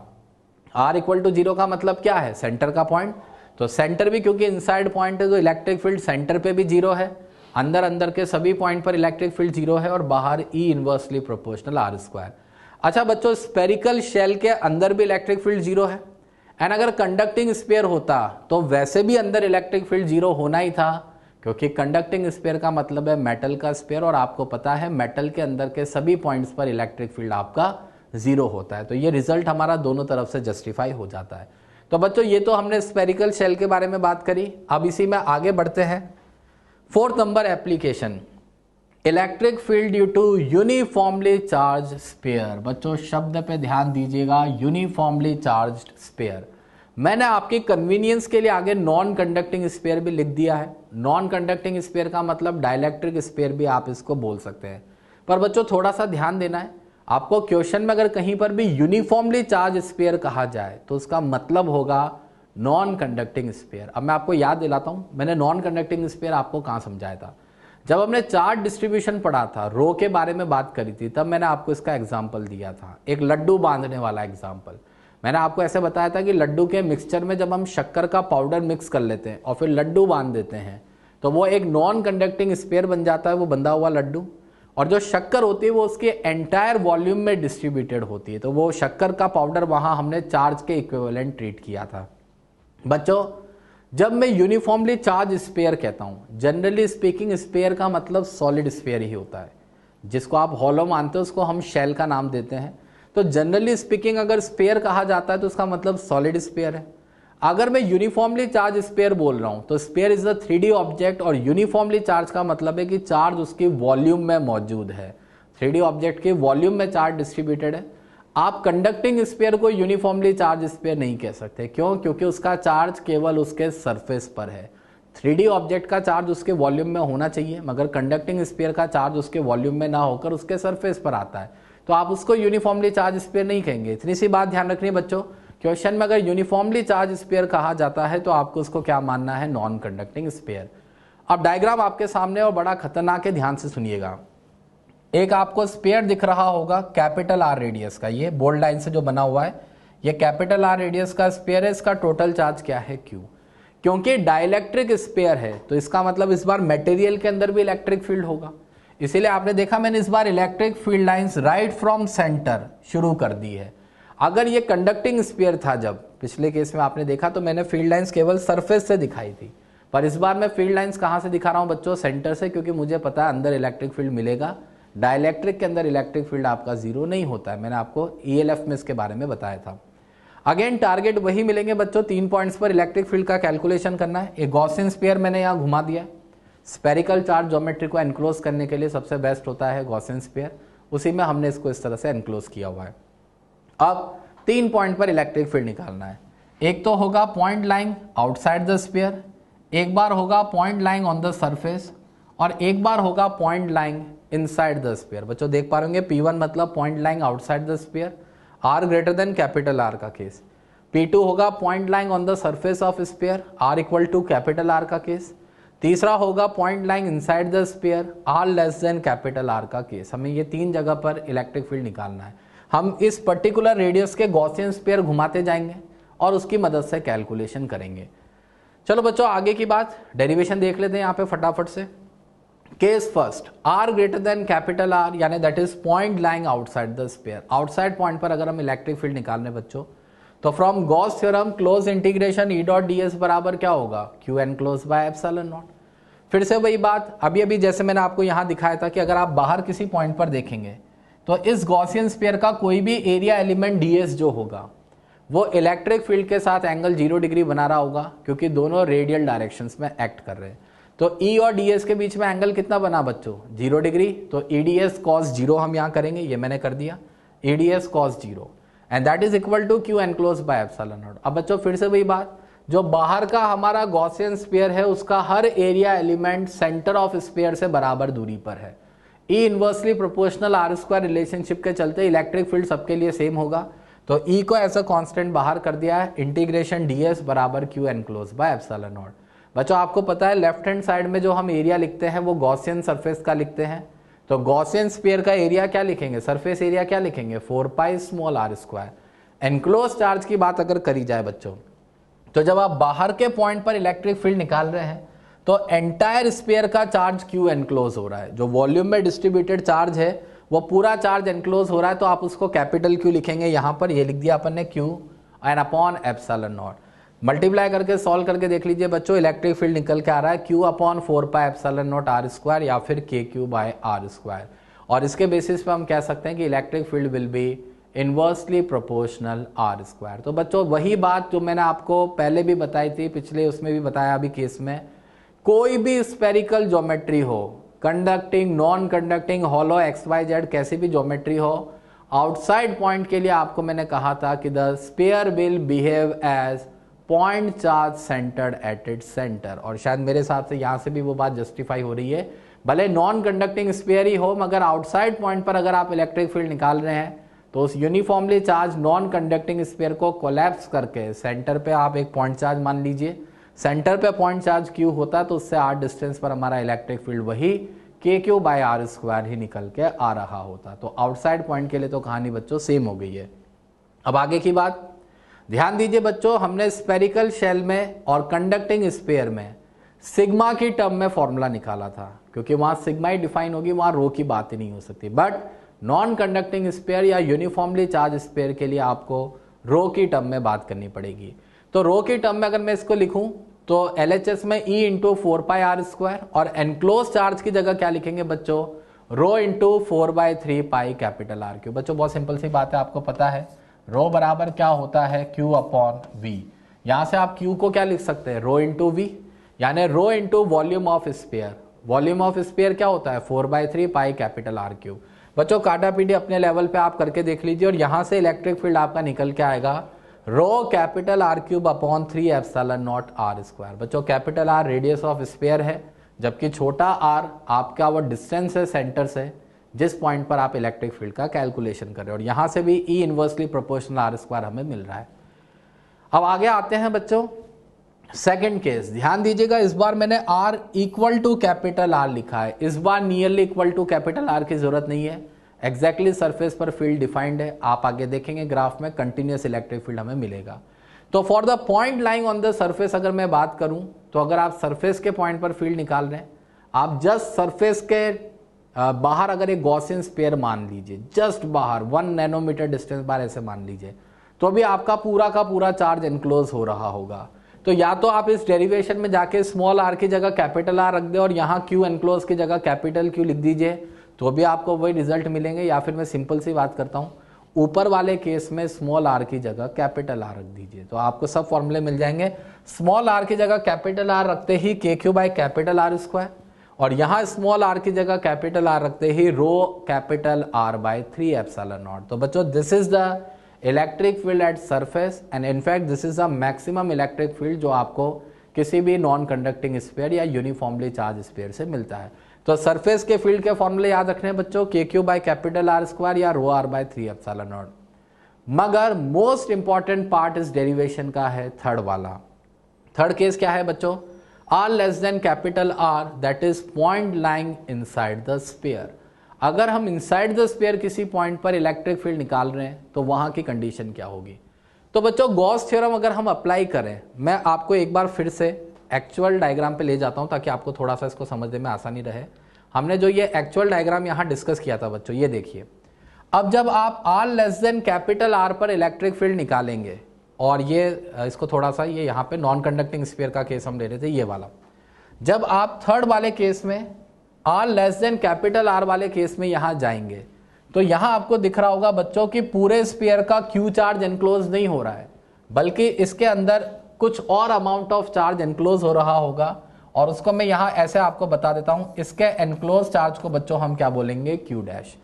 R=0 का मतलब क्या है, सेंटर का पॉइंट, तो सेंटर भी क्योंकि इनसाइड पॉइंट है तो इलेक्ट्रिक फील्ड सेंटर पे भी जीरो है, अंदर के सभी पॉइंट पर इलेक्ट्रिक फील्ड जीरो है, और बाहर E इनवर्सली प्रोपोर्शनल R²। अच्छा बच्चों स्फेरिकल शेल के अंदर भी इलेक्ट्रिक फील्ड जीरो है, एंड अगर कंडक्टिंग स्फीयर होता तो वैसे भी अंदर इलेक्ट्रिक फील्ड जीरो होना ही था, क्योंकि कंडक्टिंग स्फीयर का मतलब है मेटल का स्फीयर, और आपको पता है मेटल के अंदर के सभी पॉइंट्स पर इलेक्ट्रिक फील्ड आपका जीरो होता है। तो ये रिजल्ट हमारा दोनों तरफ से जस्टिफाई हो जाता है। तो बच्चों ये तो हमने स्फेरिकल शेल के बारे में बात करी, अब इसी में आगे बढ़ते हैं। 4th number application, electric field due to uniformly charge sphere. बच्चों शब्द पे ध्यान दीजिएगा, यूनिफॉर्मली चार्ज्ड स्फीयर। मैंने आपके कन्वीनियंस के लिए आगे नॉन कंडक्टिंग स्फीयर भी लिख दिया है। नॉन कंडक्टिंग स्फीयर का मतलब डाइलेक्ट्रिक स्फीयर भी आप इसको बोल सकते हैं। पर बच्चों थोड़ा सा ध्यान देना है, आपको क्वेश्चन में अगर कहीं पर भी यूनिफॉर्मली चार्ज स्फीयर कहा जाए तो उसका मतलब होगा नॉन कंडक्टिंग स्फीयर। अब मैं आपको याद दिलाता हूं, मैंने नॉन कंडक्टिंग स्फीयर आपको कहां समझाया था, जब हमने चार्ज डिस्ट्रीब्यूशन पढ़ा था, रो के बारे में बात करी थी, तब मैंने आपको इसका एग्जाम्पल दिया था, एक लड्डू बांधने वाला एग्जाम्पल। मैंने आपको ऐसे बताया था कि लड्डू के मिक्सचर में जब हम शक्कर का पाउडर मिक्स कर लेते हैं और फिर लड्डू बांध देते हैं तो वो एक नॉन कंडक्टिंग स्फीयर बन जाता है, वो बंधा हुआ लड्डू, और जो शक्कर होती है वो उसके एंटायर वॉल्यूम में डिस्ट्रीब्यूटेड होती है, तो वो शक्कर का पाउडर वहां हमने चार्ज के इक्विवेलेंट ट्रीट किया था। बच्चों जब मैं यूनिफॉर्मली चार्ज स्फीयर कहता हूं, जनरली स्पीकिंग स्फीयर का मतलब सॉलिड स्फीयर ही होता है, जिसको आप हॉलो मानते हो उसको हम शेल का नाम देते हैं। तो जनरली स्पीकिंग अगर स्फीयर कहा जाता है तो उसका मतलब सॉलिड स्फीयर है। अगर मैं यूनिफॉर्मली चार्ज स्फीयर बोल रहा हूं तो sphere is a 3D object, और यूनिफॉर्मली चार्ज का मतलब है कि चार्ज उसकी वॉल्यूम में मौजूद है। 3D ऑब्जेक्ट के वॉल्यूम में चार्ज डिस्ट्रीब्यूटेड है। आप कंडक्टिंग स्फीयर को यूनिफॉर्मली चार्ज स्फीयर नहीं कह सकते, क्यों? क्योंकि उसका चार्ज केवल उसके सरफेस पर है। 3D ऑब्जेक्ट का चार्ज उसके वॉल्यूम में होना चाहिए, मगर कंडक्टिंग स्फीयर का चार्ज उसके वॉल्यूम में ना होकर उसके सरफेस पर आता है, तो आप उसको यूनिफॉर्मली चार्ज स्फीयर नहीं कहेंगे। इतनी सी बात ध्यान रखनी है बच्चों, क्वेश्चन में अगर यूनिफॉर्मली चार्ज स्फीयर कहा जाता है तो आपको उसको क्या मानना है, नॉन कंडक्टिंग स्फीयर। अब डायग्राम आपके सामने और बड़ा खतरनाक है, ध्यान से सुनिएगा। एक आपको स्फीयर दिख रहा होगा कैपिटल R रेडियस का, ये बोल्ड लाइन से जो बना हुआ है, ये कैपिटल R रेडियस का स्फीयर है। इसका टोटल चार्ज क्या है, Q। क्योंकि डाइलेक्ट्रिक स्फीयर है तो इसका मतलब इस बार मटेरियल के अंदर भी इलेक्ट्रिक फील्ड होगा। इसीलिए आपने देखा मैंने इस बार electric field lines right from centre शुरू कर दी है। अगर ये कंडक्टिंग स्फीयर था, जब पिछले केस में आपने देखा तो मैंने फील्ड लाइंस केवल सरफेस से दिखाई थी, पर इस बार मैं फील्ड लाइंस कहां से दिखा रहा हूं बच्चों? सेंटर से, क्योंकि मुझे पता है अंदर इलेक्ट्रिक फील्ड मिलेगा। डाइलेक्ट्रिक के अंदर इलेक्ट्रिक फील्ड आपका जीरो नहीं होता है, मैंने आपको ELF में इसके बारे में बताया था। अगेन टारगेट वही मिलेंगे बच्चों, 3 पॉइंट्स पर इलेक्ट्रिक फील्ड का कैलकुलेशन करना है। एक गॉसियन स्फीयर मैंने यहाँ घुमा दिया। स्पेरिकल चार्ज ज्योमेट्री को एनक्लोज करने के लिए सबसे बेस्ट होता है गॉसियन स्फीयर, उसी में हमने इसको इस तरह से एनक्लोज किया हुआ है। अब 3 पॉइंट पर इलेक्ट्रिक फील्ड निकालना है। एक तो होगा point lying outside the sphere, एक बार होगा point lying on the surface, और एक बार होगा point lying inside the sphere. बच्चों देख पा रहे होंगे P1 मतलब point lying outside the sphere, R greater than capital R का केस। P2 होगा point lying on the surface of sphere, R equal to capital R का केस। तीसरा होगा point lying inside the sphere, R less than capital R का case. हमें ये 3 जगह पर इलेक्ट्रिक फील्ड निकालना है। हम इस पर्टिकुलर रेडियस के गॉसियन स्फीयर घुमाते जाएंगे और उसकी मदद से कैलकुलेशन करेंगे। चलो बच्चों आगे की बात, डेरिवेशन देख लेते हैं यहाँ पे फटाफट से। Case first, R greater than capital R, यानी that is point lying outside the sphere. Outside point पर अगर हम इलेक्ट्रिक फील्ड निकालने बच्चों, तो from Gauss theorem close integration E dot ds बराबर क्या होगा? Q enclose by epsilon not. फिर से वही बात, अभी जैसे मैंने आपको यहाँ दिखाया था कि अगर आप बाहर किसी पॉइंट पर देखेंगे तो इस गॉसियन स्फीयर का कोई भी एरिया एलिमेंट ds जो होगा वो इलेक्ट्रिक फील्ड के साथ एंगल 0 डिग्री बना रहा होगा, क्योंकि दोनों रेडियल डायरेक्शंस में एक्ट कर रहे हैं। तो E और ds के बीच में एंगल कितना बना बच्चों? 0 डिग्री। तो EDS cos 0 हम यहाँ करेंगे, ये मैंने कर दिया, EDS cos 0 and that is equal to Q enclose by epsilon naught. अब बच्चों फिर से वही बात, जो बाहर का हमारा गॉसियन स्फीयर है उसका हर area element centre of sphere से बराबर दूरी पर है। E inversely proportional R² relationship के चलते इलेक्ट्रिक फील्ड सबके लिए सेम होगा। तो E को ऐसा कांस्टेंट बाहर कर दिया है, इंटीग्रेशन ds बराबर Q enclose by epsilon not. बच्चों आपको पता है लेफ्ट हैंड साइड में जो हम एरिया लिखते हैं वो गॉसियन सरफेस का लिखते हैं। तो गॉसियन स्फीयर का एरिया क्या लिखेंगे? सरफेस एरिया क्या लिखेंगे? 4π स्मॉल r²। एनक्लोज चार्ज की बात अगर करी जाए बच्चों, तो जब आप बाहर के पॉइंट पर इलेक्ट्रिक फील्ड निकाल रहे हैं तो एंटायर स्फीयर का चार्ज Q एनक्लोज हो रहा है। जो वॉल्यूम में डिस्ट्रीब्यूटेड चार्ज है वो पूरा चार्ज एनक्लोज हो रहा है, तो आप उसको कैपिटल Q लिखेंगे। यहाँ पर ये लिख दिया अपन ने Q and upon epsilon not. Multiply करके सॉल्व करके देख लीजिए बच्चों, इलेक्ट्रिक फील्ड निकल के आ रहा है Q upon 4π epsilon naught r² या फिर KQ बाय r²। और इसके बेसिस पे हम कह सकते हैं कि electric field will be inversely proportional r²। तो बच्चों वही बात जो मैंने आपको पहले भी बताई थी, पिछले उसमें भी बताया अभी केस में, कोई भी स्पेरिकल ज्योमेट्री हो, conducting, non conducting, hollow, XYZ कैसी भी ज्योमेट्री हो, आउटसाइड पॉइंट के लिए आपको मैंने कहा था कि the sphere will behave as point charge centred at its centre. और शायद मेरे हिसाब से यहाँ से भी वो बात जस्टिफाई हो रही है। भले नॉन कंडक्टिंग स्फीयर ही हो, मगर आउटसाइड पॉइंट पर अगर आप इलेक्ट्रिक फील्ड निकाल रहे हैं तो उस uniformly charge non conducting sphere को कोलैप्स करके सेंटर पे आप एक पॉइंट चार्ज मान लीजिए, सेंटर पे पॉइंट चार्ज Q होता है, तो उससे r डिस्टेंस पर हमारा इलेक्ट्रिक फील्ड वही KQ बाय r² ही निकल के आ रहा होता। तो आउटसाइड पॉइंट के लिए तो कहानी बच्चों सेम हो गई है। अब आगे की बात ध्यान दीजिए बच्चों, हमने स्पेरिकल शेल में और कंडक्टिंग स्फीयर में सिग्मा की टर्म में फॉर्मूला निकाला था, क्योंकि वहां सिग्मा ही डिफाइन होगी, वहां रो की बात ही नहीं हो सकती। बट नॉन कंडक्टिंग स्फीयर या यूनिफॉर्मली चार्ज स्फीयर के लिए आपको रो की टर्म में बात करनी पड़ेगी। तो रो की टर्म में अगर मैं इसको लिखूं तो LHS में E इंटू 4π r² और एनक्लोज चार्ज की जगह क्या लिखेंगे बच्चों? Rho into 4/3π capital R3। बच्चों बहुत सिंपल सी बात है, आपको पता है रो बराबर क्या होता है? Q upon V। यहां से आप Q को क्या लिख सकते हैं? रो इंटू V, यानी rho into volume of sphere. Volume of sphere क्या होता है? 4/3π कैपिटल R3। बच्चों काटा पीटी अपने लेवल पे आप करके देख लीजिए, और यहां से इलेक्ट्रिक फील्ड आपका निकल के आएगा rho capital R³ upon 3 epsilon naught r²। बच्चों capital R radius of sphere है, जबकि छोटा r आपका वो डिस्टेंस है सेंटर से जिस पॉइंट पर आप इलेक्ट्रिक फील्ड का कैलकुलेशन कर रहे हो, और यहां से भी E इनवर्सली प्रोपोर्शनल r² हमें मिल रहा है। अब आगे आते हैं बच्चों सेकंड केस, ध्यान दीजिएगा। इस बार मैंने R equal to capital R लिखा है, इस बार nearly equal to capital R की जरूरत नहीं है। एग्जैक्टली सरफेस पर फील्ड डिफाइंड है, आप आगे देखेंगे ग्राफ में कंटिन्यूअस इलेक्ट्रिक फील्ड हमें मिलेगा। तो for the point lying on the surface अगर मैं बात करूं, तो अगर आप सरफेस के पॉइंट पर फील्ड निकाल रहे हैं, आप जस्ट सरफेस के बाहर अगर एक गॉसियन स्फीयर मान लीजिए, जस्ट बाहर 1 नैनोमीटर डिस्टेंस बाहर ऐसे मान लीजिए, तो भी आपका पूरा का पूरा चार्ज एनक्लोज हो रहा होगा। तो या तो आप इस डेरिवेशन में जाके स्मॉल आर की जगह कैपिटल आर रख दे और यहाँ क्यू एनक्लोज की जगह कैपिटल क्यू लिख दीजिए, तो भी आपको वही रिजल्ट मिलेंगे। या फिर मैं सिंपल सी बात करता हूँ, ऊपर वाले केस में स्मॉल आर की जगह कैपिटल आर रख दीजिए, तो आपको सब फॉर्मूले मिल जाएंगे। स्मॉल आर की जगह कैपिटल आर रखते ही K Q by capital R square, और यहाँ स्मॉल आर की जगह कैपिटल आर रखते ही rho capital R by 3 epsilon naught. तो बच्चों this is the electric field at surface and in fact this is a maximum electric field जो आपको किसी भी नॉन कंडक्टिंग स्फीयर या यूनिफॉर्मली चार्ज स्फीयर से मिलता है। तो सरफेस के फील्ड के फॉर्मूले याद रखने हैं बच्चों, K Q by capital R square या rho R by 3 epsilon naught. मगर मोस्ट इंपॉर्टेंट पार्ट इस डेरिवेशन का है थर्ड वाला। थर्ड केस क्या है बच्चों, R less than capital R that is point lying inside the sphere. अगर हम इनसाइड द स्फीयर किसी पॉइंट पर इलेक्ट्रिक फील्ड निकाल रहे हैं तो वहां की कंडीशन क्या होगी। तो बच्चों गॉस थ्योरम अगर हम अप्लाई करें, मैं आपको एक बार फिर से एक्चुअल डायग्राम पे ले जाता हूं ताकि आपको थोड़ा सा इसको समझने में आसानी रहे। हमने जो ये एक्चुअल डायग्राम यहां डिस्कस किया था बच्चों, ये देखिए। अब जब आप R less than capital R पर इलेक्ट्रिक फील्ड निकालेंगे, और ये इसको थोड़ा सा, ये यहाँ पे नॉन कंडक्टिंग स्फीयर का केस हम ले रहे थे, ये वाला। जब आप थर्ड वाले केस में R less than capital R वाले केस में यहां जाएंगे, तो यहां आपको दिख रहा होगा बच्चों कि पूरे स्फीयर का क्यू चार्ज एनक्लोज नहीं हो रहा है, बल्कि इसके अंदर कुछ और अमाउंट ऑफ चार्ज एनक्लोज हो रहा होगा, और उसको मैं यहां ऐसे आपको बता देता हूं। इसके एनक्लोज चार्ज को बच्चों हम क्या बोलेंगे, Q dash.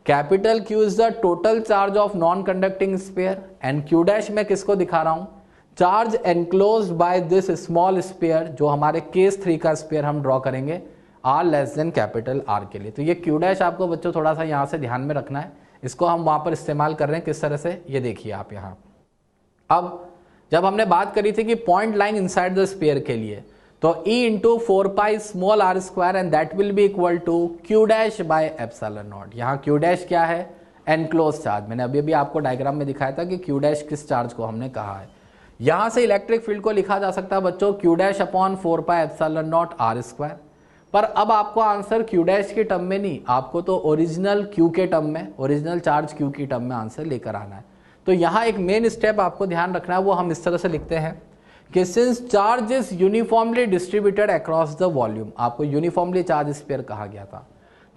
Capital Q is the total charge of non conducting sphere, and Q dash मैं किसको दिखा रहा हूं, charge enclosed by this small sphere, जो हमारे केस 3 का स्फीयर हम ड्रॉ करेंगे R less than capital R के लिए। तो ये क्यू डैश आपको बच्चों थोड़ा सा यहां से ध्यान में रखना है, इसको हम वहां पर इस्तेमाल कर रहे हैं किस तरह से, ये देखिए आप यहां। अब जब हमने बात करी थी कि point line inside the sphere के लिए, तो E into 4 pi small R square and that will be equal to Q dash by epsilon naught. यहाँ क्यू डैश क्या है, एनक्लोज चार्ज। मैंने अभी भी आपको डायग्राम में दिखाया था कि क्यू डैश किस चार्ज को हमने कहा है। यहां से इलेक्ट्रिक फील्ड को लिखा जा सकता है बच्चों Q dash upon 4 pi epsilon naught R square. पर अब आपको आंसर क्यू डैश के टर्म में नहीं, आपको तो ओरिजिनल क्यू के टर्म में, ओरिजिनल चार्ज क्यू की टर्म में आंसर लेकर आना है। तो यहाँ एक मेन स्टेप आपको ध्यान रखना है, वो हम इस तरह से लिखते हैं कि since charge is uniformly distributed across the volume, आपको यूनिफॉर्मली चार्ज स्फीयर कहा गया था।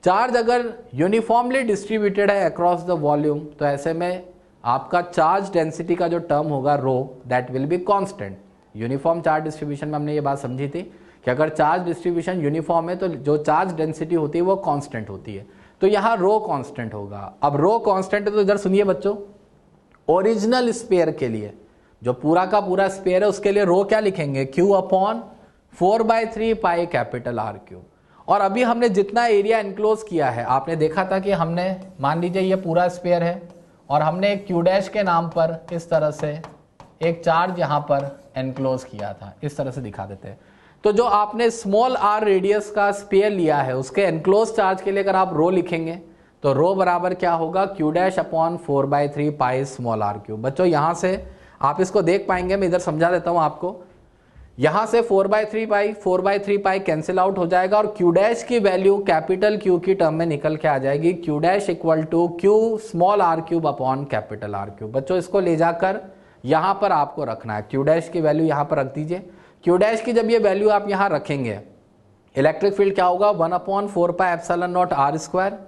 चार्ज अगर यूनिफॉर्मली डिस्ट्रीब्यूटेड है अक्रॉस द वॉल्यूम, तो ऐसे में आपका चार्ज डेंसिटी का जो टर्म होगा rho, that will be constant. Uniform charge distribution में हमने ये बात समझी थी कि अगर चार्ज डिस्ट्रीब्यूशन यूनिफॉर्म है तो जो चार्ज डेंसिटी होती है वो कांस्टेंट होती है, तो यहाँ रो कांस्टेंट होगा। अब रो कांस्टेंट है तो इधर सुनिए बच्चों, ओरिजिनल स्फीयर के लिए, जो पूरा का पूरा स्फीयर है, उसके लिए रो क्या लिखेंगे, Q upon 4/3 pi capital are Q. और अभी हमने जितना एरिया एनक्लोज किया है, आपने देखा था कि हमने, मान लीजिए ये पूरा स्फीयर है और हमने एक क्यू डैश के नाम पर इस तरह से एक चार्ज यहां पर एनक्लोज किया था, इस तरह से दिखा देते हैं। तो जो आपने स्मॉल आर रेडियस का स्फीयर लिया है, उसके एनक्लोज चार्ज के लिए अगर आप रो लिखेंगे तो रो बराबर क्या होगा, Q dash upon 4/3 pi small R Q. बच्चों यहां से आप इसको देख पाएंगे, मैं इधर समझा देता हूं आपको। यहां से 4/3 पाई कैंसिल आउट हो जाएगा और क्यू डैश की वैल्यू कैपिटल क्यू की टर्म में निकल के आ जाएगी, Q dash equal to Q small R cube upon capital R cube. बच्चों इसको ले जाकर यहां पर आपको रखना है, क्यू डैश की वैल्यू यहां पर रख दीजिए। क्यू डैश की जब ये वैल्यू आप यहां रखेंगे, इलेक्ट्रिक फील्ड क्या होगा, 1/4 pi epsilon naught R square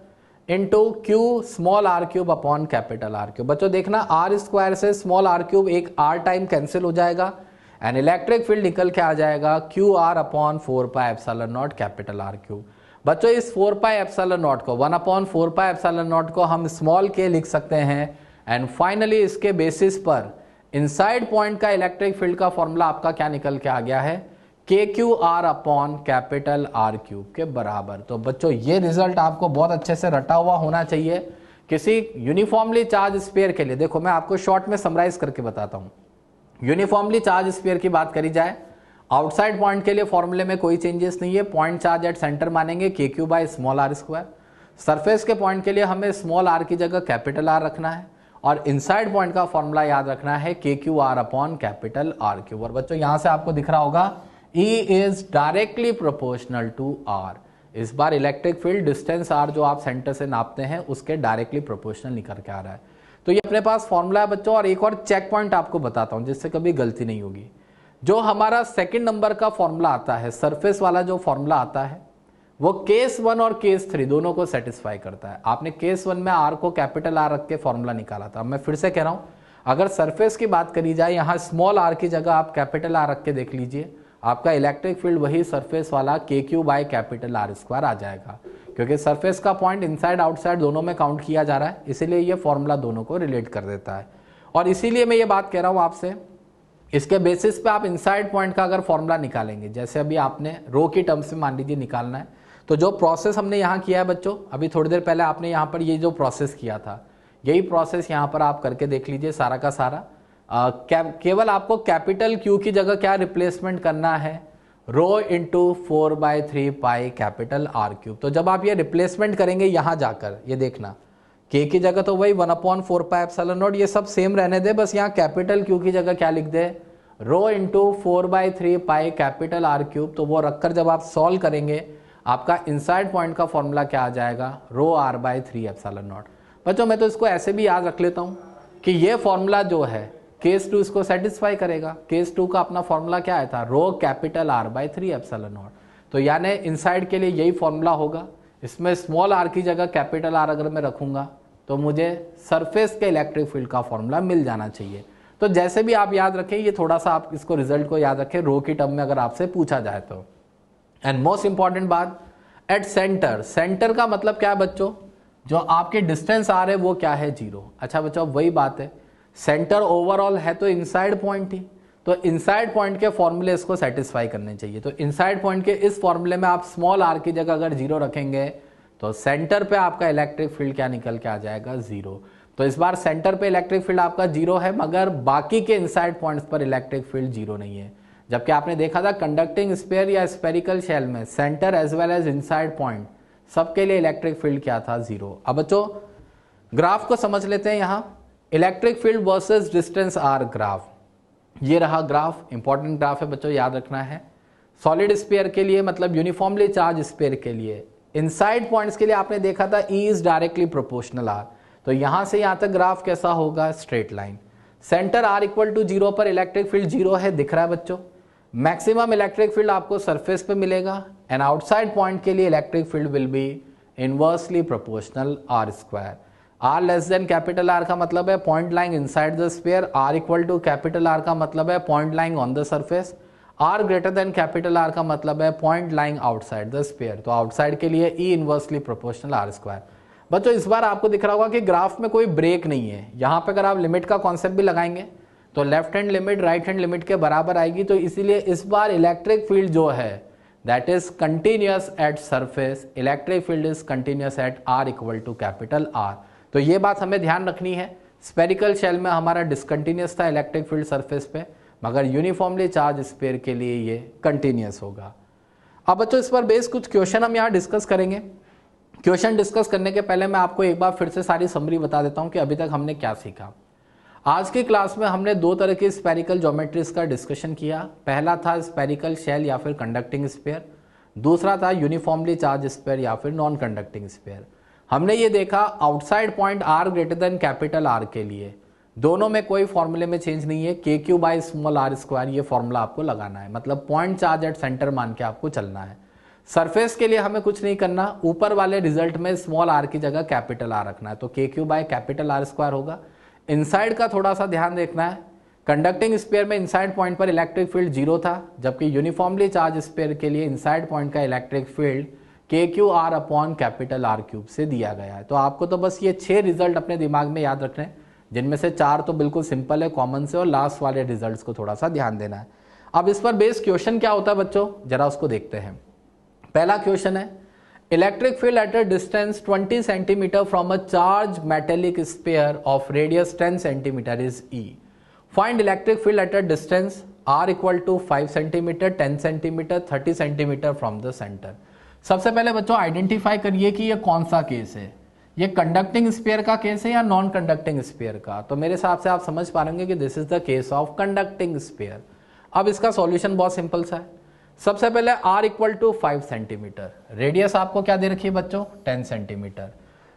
into Q small R cube upon capital R cube. बच्चों देखना, आर स्क्वायर से स्मॉल आर क्यूब एक आर टाइम कैंसिल हो जाएगा एंड इलेक्ट्रिक फील्ड निकल के आ जाएगा Q R upon 4 pi epsilon naught capital R cube. बच्चों इस 4 पाई एप्सिलॉन नॉट को, 1/4 पाई एप्सिलॉन नॉट को हम स्मॉल के लिख सकते हैं एंड फाइनली इसके बेसिस पर इनसाइड पॉइंट का इलेक्ट्रिक फील्ड का फॉर्मूला आपका क्या निकल के आ गया है, K Q R upon capital R cube के बराबर। तो बच्चों ये रिजल्ट आपको बहुत अच्छे से रटा हुआ होना चाहिए किसी यूनिफॉर्मली चार्ज स्फीयर के लिए। देखो मैं आपको शॉर्ट में समराइज करके बताता हूं। यूनिफॉर्मली चार्ज स्फीयर की बात करी जाए, आउटसाइड पॉइंट के लिए फॉर्मूले में कोई चेंजेस नहीं है, पॉइंट चार्ज एट सेंटर मानेंगे K Q by small R square. Surface के पॉइंट के लिए हमें स्मॉल आर की जगह कैपिटल आर रखना है और इनसाइड पॉइंट का फॉर्मूला याद रखना है K Q R upon capital R cube. और बच्चों यहां से आपको दिख रहा होगा E is directly proportional to R. इस बार इलेक्ट्रिक फील्ड डिस्टेंस आर जो आप सेंटर से नापते हैं उसके डायरेक्टली प्रोपोर्शनल निकल के आ रहा है। तो ये अपने पास फॉर्मूला है बच्चों। और एक और चेक पॉइंट आपको बताता हूं जिससे कभी गलती नहीं होगी। जो हमारा सेकंड नंबर का फॉर्मूला आता है, सरफेस वाला जो फॉर्मूला आता है, वो केस 1 और केस 3 दोनों को सेटिस्फाई करता है। आपने केस 1 में आर को कैपिटल आर रख के फॉर्मूला निकाला था। मैं फिर से कह रहा हूं, अगर सरफेस की बात करी जाए, यहां स्मॉल आर की जगह आप कैपिटल आर रख के देख लीजिए, आपका इलेक्ट्रिक फील्ड वही सरफेस वाला K Q by capital R square आ जाएगा, क्योंकि सरफेस का पॉइंट इनसाइड आउटसाइड दोनों में काउंट किया जा रहा है, इसीलिए ये फॉर्मूला दोनों को रिलेट कर देता है। और इसीलिए मैं ये बात कह रहा हूं आपसे, इसके बेसिस पे आप इनसाइड पॉइंट का अगर फॉर्मूला निकालेंगे, जैसे अभी आपने रो की टर्म्स में मान लीजिए निकालना है, तो जो प्रोसेस हमने यहाँ किया है बच्चों, अभी थोड़ी देर पहले आपने यहाँ पर ये जो प्रोसेस किया था, यही प्रोसेस यहाँ पर आप करके देख लीजिए सारा का सारा। केवल आपको कैपिटल क्यू की जगह क्या रिप्लेसमेंट करना है, rho into 4/3 pi capital R cube. तो जब आप ये रिप्लेसमेंट करेंगे यहाँ जाकर, ये देखना के की जगह तो वही 1/4 पाई एप्सिलॉन नॉट, ये सब सेम रहने दे, बस यहाँ कैपिटल क्यू की जगह क्या लिख दे, rho into 4/3 pi capital R cube. तो वो रखकर जब आप सॉल्व करेंगे, आपका इनसाइड पॉइंट का फॉर्मूला क्या आ जाएगा, रो r/3 एप्सिलॉन नॉट। बच्चों मैं तो इसको ऐसे भी याद रख लेता हूँ कि ये फॉर्मूला जो है केस 2 इसको सेटिस्फाई करेगा। केस 2 का अपना फॉर्मूला क्या आया था, रो कैपिटल r/3 एप्सिलॉन नॉट। तो यानी इनसाइड के लिए यही फॉर्मूला होगा। इसमें स्मॉल r की जगह कैपिटल R अगर मैं रखूंगा तो मुझे सरफेस के इलेक्ट्रिक फील्ड का फॉर्मूला मिल जाना चाहिए। तो जैसे भी आप याद रखें, ये थोड़ा सा आप इसको रिजल्ट को याद रखें रो की टर्म में अगर आपसे पूछा जाए तो। एंड मोस्ट इंपॉर्टेंट बात, एट सेंटर, सेंटर का मतलब क्या है बच्चों, जो आपके डिस्टेंस आ रहे हैं वो क्या है, 0। अच्छा बच्चों वही बात है, सेंटर ओवरऑल है तो इनसाइड पॉइंट ही, तो इनसाइड पॉइंट के फॉर्मूले इसको सेटिस्फाई करने चाहिए। तो इनसाइड पॉइंट के इस फॉर्मूले में आप स्मॉल r की जगह अगर 0 रखेंगे तो सेंटर पे आपका इलेक्ट्रिक फील्ड क्या निकल के आ जाएगा, 0। तो इस बार सेंटर पे इलेक्ट्रिक फील्ड आपका 0 है, मगर बाकी के इनसाइड पॉइंट्स पर इलेक्ट्रिक फील्ड 0 नहीं है। जबकि आपने देखा था कंडक्टिंग स्फीयर या स्फेरिकल शेल में centre as well as inside point सबके लिए इलेक्ट्रिक फील्ड क्या था, 0। अब बच्चों ग्राफ को समझ लेते हैं। यहाँ electric field versus distance R graph, ये रहा ग्राफ, इंपॉर्टेंट ग्राफ है बच्चों, याद रखना है। सॉलिड स्फीयर के लिए मतलब यूनिफॉर्मली चार्ज स्फीयर के लिए इनसाइड पॉइंट्स के लिए आपने देखा था E is directly proportional R। तो यहां से यहां तक ग्राफ कैसा होगा, straight line. Centre R equal to 0 पर इलेक्ट्रिक फील्ड 0 है, दिख रहा है बच्चों। मैक्सिमम इलेक्ट्रिक फील्ड आपको सरफेस पे मिलेगा एंड आउटसाइड पॉइंट के लिए electric field will be inversely proportional R square. R less than capital R का मतलब है point lying inside the sphere, R equal to capital R का मतलब है point lying on the surface, R greater than capital R का मतलब है point lying outside the sphere. तो आउटसाइड के लिए E inversely proportional R square. बच्चों इस बार आपको दिख रहा होगा कि ग्राफ में कोई ब्रेक नहीं है। यहाँ पे अगर आप लिमिट का कॉन्सेप्ट भी लगाएंगे तो left hand limit right hand limit के बराबर आएगी। तो इसीलिए इस बार इलेक्ट्रिक फील्ड जो है that is continuous at surface, electric field is continuous at R equal to capital R। तो ये बात हमें ध्यान रखनी है। स्पेरिकल शेल में हमारा डिसकंटिन्यूअस था इलेक्ट्रिक फील्ड सरफेस पे, मगर यूनिफॉर्मली चार्ज स्फीयर के लिए ये कंटिन्यूअस होगा। अब बच्चों इस पर बेस कुछ क्वेश्चन हम यहाँ डिस्कस करेंगे। क्वेश्चन डिस्कस करने के पहले मैं आपको एक बार फिर से सारी समरी बता देता हूँ कि अभी तक हमने क्या सीखा। आज की क्लास में हमने 2 तरह की स्पेरिकल ज्योमेट्रीज का डिस्कशन किया। पहला था स्पेरिकल शेल या फिर कंडक्टिंग स्फीयर, दूसरा था यूनिफॉर्मली चार्ज स्फीयर या फिर नॉन कंडक्टिंग स्फीयर। हमने ये देखा outside point R greater than capital R के लिए दोनों में कोई फॉर्मूले में चेंज नहीं है, K Q by small R square ये फॉर्मूला आपको लगाना है, मतलब पॉइंट चार्ज एट सेंटर मान के आपको चलना है। सरफेस के लिए हमें कुछ नहीं करना, ऊपर वाले रिजल्ट में स्मॉल r की जगह कैपिटल R रखना है, तो के Q by capital R square होगा। इनसाइड का थोड़ा सा ध्यान देखना है, कंडक्टिंग स्फीयर में इनसाइड पॉइंट पर इलेक्ट्रिक फील्ड 0 था, जबकि यूनिफॉर्मली चार्ज स्फीयर के लिए इनसाइड पॉइंट का इलेक्ट्रिक फील्ड के Q R upon capital R cube से दिया गया है। तो आपको तो बस ये 6 रिजल्ट अपने दिमाग में याद रखने हैं, जिनमें से 4 तो बिल्कुल सिंपल है कॉमन से, और लास्ट वाले रिजल्ट्स को थोड़ा सा ध्यान देना है। अब इस पर बेस क्वेश्चन क्या होता है बच्चों, जरा उसको देखते हैं। पहला क्वेश्चन है, electric field at a distance 20 centimetre from a charge metallic sphere of radius 10 centimetre is E। Find electric field at a distance R equal to 5 centimetre, 10 centimetre, 30 centimetre from the centre. सबसे पहले बच्चों identify करिए कि ये कौन सा case है। ये कंडक्टिंग स्फीयर का केस है या नॉन कंडक्टिंग स्फीयर का? तो मेरे हिसाब से आप समझ पा रहे कि this is the case of conducting sphere. अब इसका सॉल्यूशन बहुत सिंपल सा है। सबसे पहले r equal to 5 centimetre, radius आपको क्या दे रखी है बच्चों? 10 सेंटीमीटर।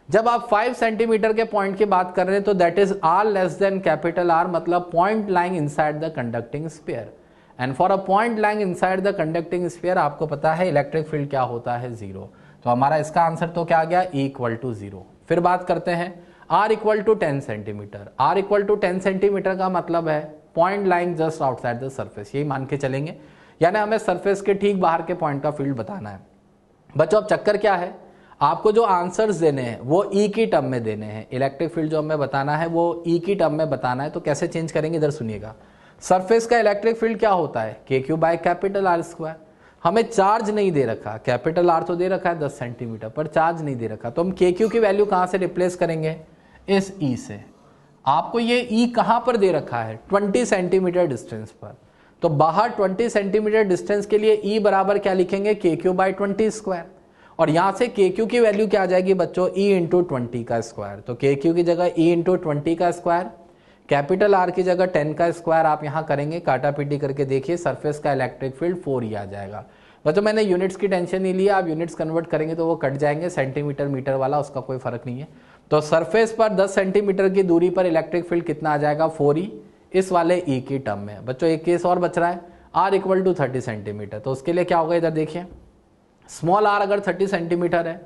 जब आप 5 सेंटीमीटर के पॉइंट की बात कर रहे हैं तो that is r less than capital R, मतलब point lying inside the conducting sphere. And for a point lying inside the conducting sphere आपको पता है इलेक्ट्रिक फील्ड क्या होता है? 0। तो हमारा इसका आंसर तो क्या आ गया? E equal to 0। फिर बात करते हैं r equal to 10 centimetre. r equal to 10 centimetre का मतलब है point lying just outside the surface, यही मान के चलेंगे, यानी हमें सरफेस के ठीक बाहर के पॉइंट का फील्ड बताना है। बच्चों अब चक्कर क्या है, आपको जो आंसर्स देने हैं वो ई की टर्म में देने हैं। इलेक्ट्रिक फील्ड जो हमें बताना है वो ई की टर्म में बताना है। तो कैसे चेंज करेंगे, इधर सुनिएगा। सरफेस का इलेक्ट्रिक फील्ड क्या होता है? K Q by capital R square. हमें चार्ज नहीं दे रखा, कैपिटल आर तो दे रखा है 10 सेंटीमीटर, पर चार्ज नहीं दे रखा, तो हम के क्यू की वैल्यू कहां से रिप्लेस करेंगे? इस ई से। आपको ये ई कहां पर दे रखा है? 20 सेंटीमीटर डिस्टेंस पर। तो बाहर 20 सेंटीमीटर डिस्टेंस के लिए ई बराबर क्या लिखेंगे? के क्यू बाई 20 स्क्वायर। और यहां से के क्यू की वैल्यू क्या आ जाएगी बच्चों? ई इंटू 20 का स्क्वायर। तो के क्यू की जगह ई इंटू 20 का स्क्वायर, कैपिटल आर की जगह 10 का स्क्वायर आप यहां करेंगे, काटा पीटी करके देखिए, सरफेस का इलेक्ट्रिक फील्ड 4 आ जाएगा। बच्चों मैंने यूनिट्स की टेंशन नहीं लिया, आप यूनिट्स कन्वर्ट करेंगे तो वो कट जाएंगे, सेंटीमीटर मीटर वाला उसका कोई फर्क नहीं है। तो सरफेस पर 10 सेंटीमीटर की दूरी पर इलेक्ट्रिक फील्ड कितना आ जाएगा? 4E, इस वाले ई की टर्म में। बच्चों एक केस और बच रहा है, r इक्वल टू 30 सेंटीमीटर। तो उसके लिए क्या होगा, इधर देखिए, स्मॉल r अगर 30 सेंटीमीटर है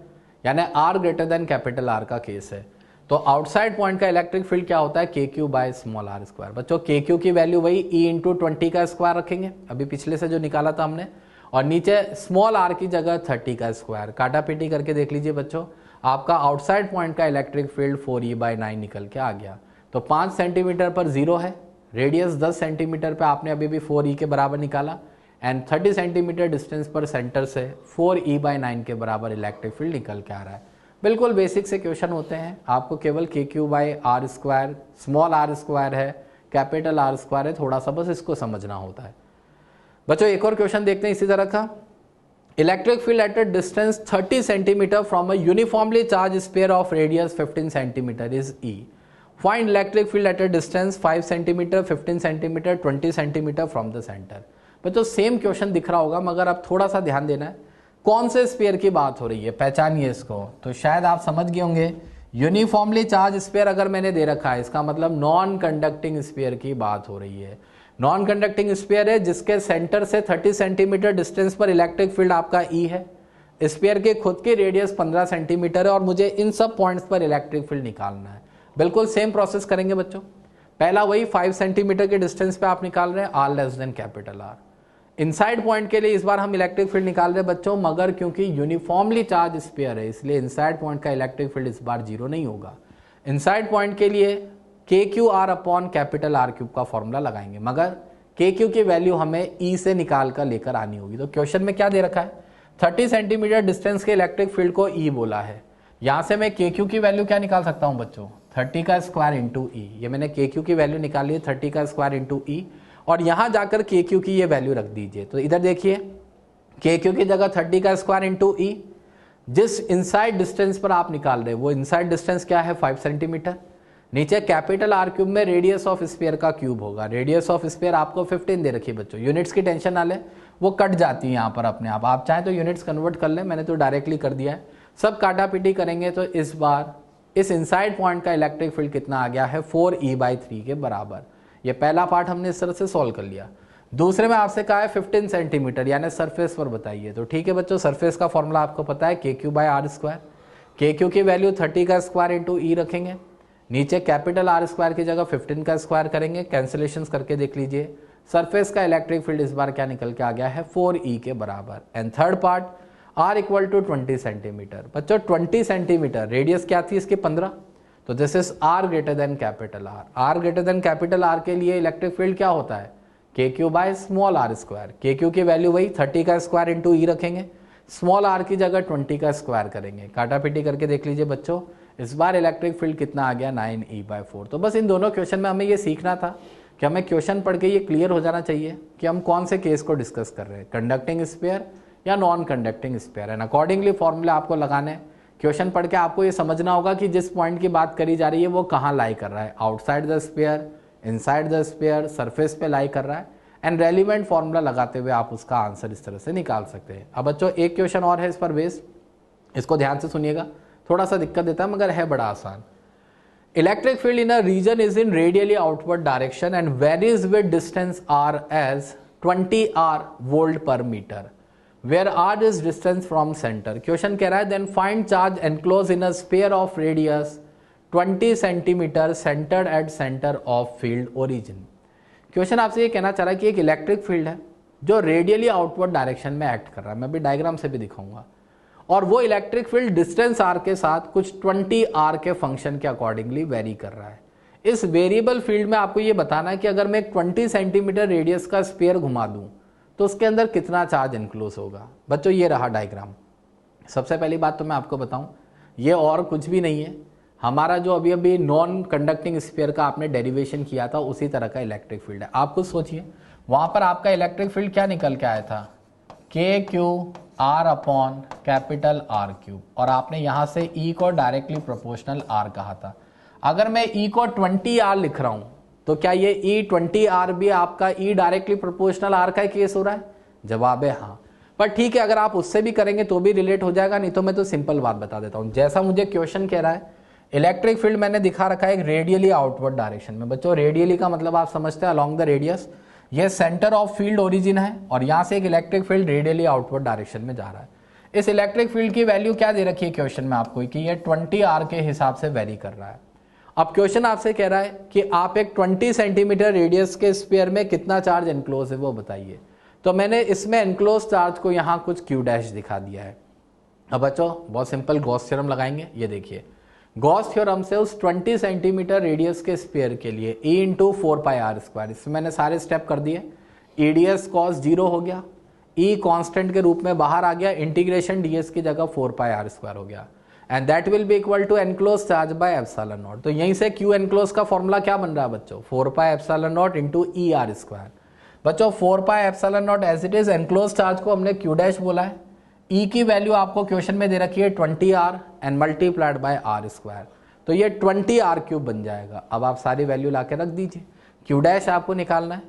यानी r greater than capital R का केस है, तो आउटसाइड पॉइंट का इलेक्ट्रिक फील्ड क्या होता है? K Q by small r square. बच्चों के क्यू की वैल्यू वही e इंटू 20 का स्क्वायर रखेंगे, अभी पिछले से जो निकाला था हमने, और नीचे स्मॉल r की जगह 30 का स्क्वायर। काटा पीटी करके देख लीजिए बच्चों, आपका आउटसाइड पॉइंट का इलेक्ट्रिक फील्ड 4E/9 निकल के आ गया। तो 5 सेंटीमीटर पर 0 है, रेडियस 10 सेंटीमीटर पे आपने अभी भी 4E के बराबर निकाला, एंड 30 सेंटीमीटर डिस्टेंस पर सेंटर से 4E/9 के बराबर इलेक्ट्रिक फील्ड निकल के आ रहा है। बिल्कुल बेसिक से क्वेश्चन होते हैं, आपको केवल K Q by R square, small r square है, कैपिटल R स्क्वायर है, थोड़ा सा बस इसको समझना होता है। बच्चों एक और क्वेश्चन देखते हैं इसी तरह का। Electric field at a distance 30 centimetre from a uniformly charge sphere of radius 15 centimetre is E। Find electric field at a distance 5 centimetre, 15 centimetre, 20 centimetre from the centre. बच्चों सेम क्वेश्चन दिख रहा होगा, मगर अब थोड़ा सा ध्यान देना है, कौन से स्फीयर की बात हो रही है, पहचानिए इसको। तो शायद आप समझ गए होंगे, यूनिफॉर्मली चार्ज स्फीयर अगर मैंने दे रखा है, इसका मतलब नॉन कंडक्टिंग स्फीयर की बात हो रही है। नॉन कंडक्टिंग स्फीयर है जिसके सेंटर से 30 सेंटीमीटर डिस्टेंस पर इलेक्ट्रिक फील्ड आपका E है, स्फीयर के खुद की रेडियस 15 सेंटीमीटर है, और मुझे इन सब पॉइंट्स पर इलेक्ट्रिक फील्ड निकालना है। बिल्कुल सेम प्रोसेस करेंगे बच्चों। पहला वही 5 सेंटीमीटर के डिस्टेंस पे आप निकाल रहे हैं, R less than capital R। Inside point के लिए इस बार हम इलेक्ट्रिक फील्ड निकाल रहे हैं बच्चों, मगर क्योंकि यूनिफॉर्मली चार्ज स्फीयर है इसलिए इनसाइड पॉइंट का इलेक्ट्रिक फील्ड इस बार 0 नहीं होगा। इनसाइड पॉइंट के लिए k Q R upon capital R cube का फॉर्मूला लगाएंगे, मगर के क्यू की वैल्यू हमें E से निकाल कर लेकर आनी होगी। तो क्वेश्चन में क्या दे रखा है? 30 सेंटीमीटर डिस्टेंस के इलेक्ट्रिक फील्ड को E बोला है। यहां से मैं के क्यू की वैल्यू क्या निकाल सकता हूं बच्चों? 30 का स्क्वायर इंटू E। ये मैंने के क्यू की वैल्यू निकाली है 30 का स्क्वायर इंटू E, और यहां जाकर के क्यू की ये वैल्यू रख दीजिए। तो इधर देखिए, के क्यू की जगह 30 का स्क्वायर इंटू E, जिस इनसाइड डिस्टेंस पर आप निकाल रहे हैं वो इनसाइड डिस्टेंस क्या है? 5 सेंटीमीटर। नीचे कैपिटल R क्यूब में रेडियस ऑफ स्फीयर का क्यूब होगा। रेडियस ऑफ स्फीयर आपको 15 दे रखी है बच्चों, यूनिट्स की टेंशन ना ले, वो कट जाती है यहाँ पर अपने आप चाहें तो यूनिट्स कन्वर्ट कर लें, मैंने तो डायरेक्टली कर दिया है। सब काटा पीटी करेंगे तो इस बार इस इनसाइड पॉइंट का इलेक्ट्रिक फील्ड कितना आ गया है? 4E/3 के बराबर। ये पहला पार्ट हमने इस तरह से सॉल्व कर लिया। दूसरे में आपसे कहा है 15 सेंटीमीटर यानी सरफेस पर बताइए। तो ठीक है बच्चों, सरफेस का फॉर्मूला आपको पता है, K Q by R square. K Q की वैल्यू 30 का स्क्वायर इंटू E रखेंगे, नीचे कैपिटल R स्क्वायर की जगह 15 का स्क्वायर करेंगे, कैंसिलेशंस करके देख लीजिए। सरफेस का इलेक्ट्रिक फील्ड इस बार क्या निकल के आ गया है? 4E के बराबर। And third part, R equal to 20 centimetre. बच्चों 20 सेंटीमीटर, रेडियस क्या थी इसकी? 15। तो this is R greater than capital R। R greater than capital R के लिए इलेक्ट्रिक फील्ड क्या होता है? K Q by small R square. K Q की वैल्यू वही 30 का स्क्वायर इंटू E रखेंगे, स्मॉल r की जगह 20 का स्क्वायर करेंगे, काटा पीटी करके देख लीजिए बच्चों। इस बार इलेक्ट्रिक फील्ड कितना आ गया? 9E/4। तो बस इन दोनों क्वेश्चन में हमें ये सीखना था कि हमें क्वेश्चन पढ़ के ये क्लियर हो जाना चाहिए कि हम कौन से केस को डिस्कस कर रहे हैं, कंडक्टिंग स्फीयर या non conducting sphere. And accordingly formula आपको लगाने हैं क्वेश्चन पढ़ के आपको ये समझना होगा कि जिस पॉइंट की बात करी जा रही है वो कहाँ लाई कर रहा है, outside the sphere, inside the sphere, surface पे लाई कर रहा है, एंड रेलिवेंट फॉर्मूला लगाते हुए आप उसका आंसर इस तरह से निकाल सकते हैं। अब बच्चों एक क्वेश्चन और है इस पर बेस्ड, इसको ध्यान से सुनिएगा, थोड़ा सा दिक्कत देता है मगर है बड़ा आसान। Electric field in a region is in radially outward direction and varies with distance r as 20 r volt per metre, where r is distance from centre. Question कह रहा है then find charge enclose in a sphere of radius 20 centimetre centred at centre of field origin. Question आपसे ये कहना चाह रहा है कि एक इलेक्ट्रिक फील्ड है जो रेडियली आउटवर्ड डायरेक्शन में एक्ट कर रहा है, मैं अभी डायग्राम से भी दिखाऊंगा, और वो इलेक्ट्रिक फील्ड डिस्टेंस r के साथ कुछ 20 r के फंक्शन के अकॉर्डिंगली वेरी कर रहा है। इस वेरिएबल फील्ड में आपको ये बताना है कि अगर मैं एक 20 सेंटीमीटर रेडियस का स्फीयर घुमा दूं तो उसके अंदर कितना चार्ज इनक्लोज होगा। बच्चों ये रहा डायग्राम। सबसे पहली बात तो मैं आपको बताऊं, ये और कुछ भी नहीं है, हमारा जो अभी अभी नॉन कंडक्टिंग स्फीयर का आपने डेरिवेशन किया था उसी तरह का इलेक्ट्रिक फील्ड है। आप खुद सोचिए वहां पर आपका इलेक्ट्रिक फील्ड क्या निकल के आया था, के Q R upon capital R cube, और आपने यहां से ई को डायरेक्टली प्रोपोर्शनल आर कहा था। अगर मैं ई को 20 आर लिख रहा हूं तो क्या ये ई 20 आर भी आपका ई डायरेक्टली प्रोपोर्शनल आर का केस हो रहा है? जवाब है हाँ। पर ठीक है, अगर आप उससे भी करेंगे तो भी रिलेट हो जाएगा, नहीं तो मैं तो सिंपल बात बता देता हूं। जैसा मुझे क्वेश्चन कह रहा है इलेक्ट्रिक फील्ड मैंने दिखा रखा है एक रेडियली आउटवर्ड डायरेक्शन में। बच्चों रेडियली का मतलब आप समझते हैं अलोंग द रेडियस, ये सेंटर ऑफ फील्ड ओरिजिन है और यहां से एक electric field radially outward direction में जा रहा है। इस इलेक्ट्रिक फील्ड की वैल्यू क्या दे रखी है क्वेश्चन में आपको कि ये 20 आर के हिसाब से वेरी कर रहा है। अब क्वेश्चन आपसे कह रहा है कि आप एक 20 सेंटीमीटर रेडियस के स्फीयर में कितना चार्ज एनक्लोज है वो बताइए। तो मैंने इसमें एनक्लोज चार्ज को यहाँ कुछ क्यू डैश दिखा दिया है। अब बच्चों बहुत सिंपल गॉस थ्योरम लगाएंगे। ये देखिए गॉस थ्योरम से उस 20 सेंटीमीटर रेडियस के स्फीयर के लिए E इंटू 4πr², इसमें मैंने सारे स्टेप कर दिए। EDS कॉस 0 हो गया, E कांस्टेंट के रूप में बाहर आ गया, इंटीग्रेशन ds की जगह 4πr² हो गया, and that will be equal to enclose charge by epsilon naught. तो यहीं से Q एनक्लोज का फॉर्मूला क्या बन रहा है बच्चों, 4πε0 इंटू ER²। बच्चों 4πε0 as it is, enclose charge को हमने Q डैश बोला है, E की वैल्यू आपको क्वेश्चन में दे रखी है 20R and multiplied by r², तो ये 20r³ बन जाएगा। अब आप सारी वैल्यू लाके रख दीजिए। Q डैश आपको निकालना है,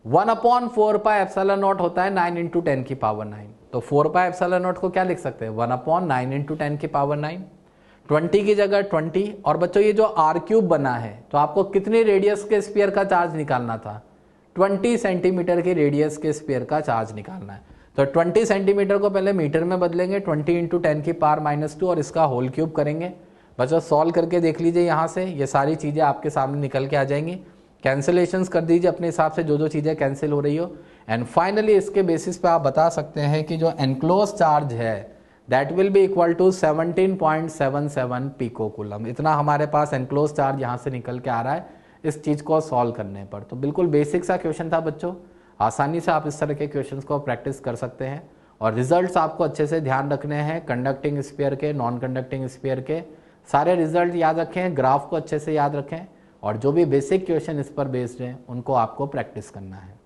1/4πε0 होता है 9 इंटू 10 की पावर 9, तो 4πε0 को क्या लिख सकते हैं 1/9 इंटू 10 की पावर 9, 20 की जगह 20। और बच्चों ये जो r³ बना है तो आपको कितनी रेडियस के स्फीयर का चार्ज निकालना था, 20 सेंटीमीटर के रेडियस के स्फीयर का चार्ज निकालना है। तो 20 सेंटीमीटर को पहले मीटर में बदलेंगे, 20 इंटू 10 की पावर -2 और इसका होल क्यूब करेंगे। बच्चों सॉल्व करके देख लीजिए, यहाँ से ये सारी चीज़ें आपके सामने निकल के आ जाएंगी। कैंसिलेशंस कर दीजिए अपने हिसाब से, जो चीज़ें कैंसिल हो रही हो, एंड फाइनली इसके बेसिस पे आप बता सकते हैं कि जो एनक्लोज चार्ज है that will be equal to 17.77 pico coulomb. इतना हमारे पास एनक्लोज चार्ज यहाँ से निकल के आ रहा है इस चीज़ को सॉल्व करने पर। तो बिल्कुल बेसिक सा क्वेश्चन था बच्चों, आसानी से आप इस तरह के क्वेश्चंस को प्रैक्टिस कर सकते हैं। और रिजल्ट्स आपको अच्छे से ध्यान रखने हैं, कंडक्टिंग स्फीयर के, नॉन कंडक्टिंग स्फीयर के सारे रिजल्ट याद रखें, ग्राफ को अच्छे से याद रखें, और जो भी बेसिक क्वेश्चन इस पर बेस्ड हैं उनको आपको प्रैक्टिस करना है।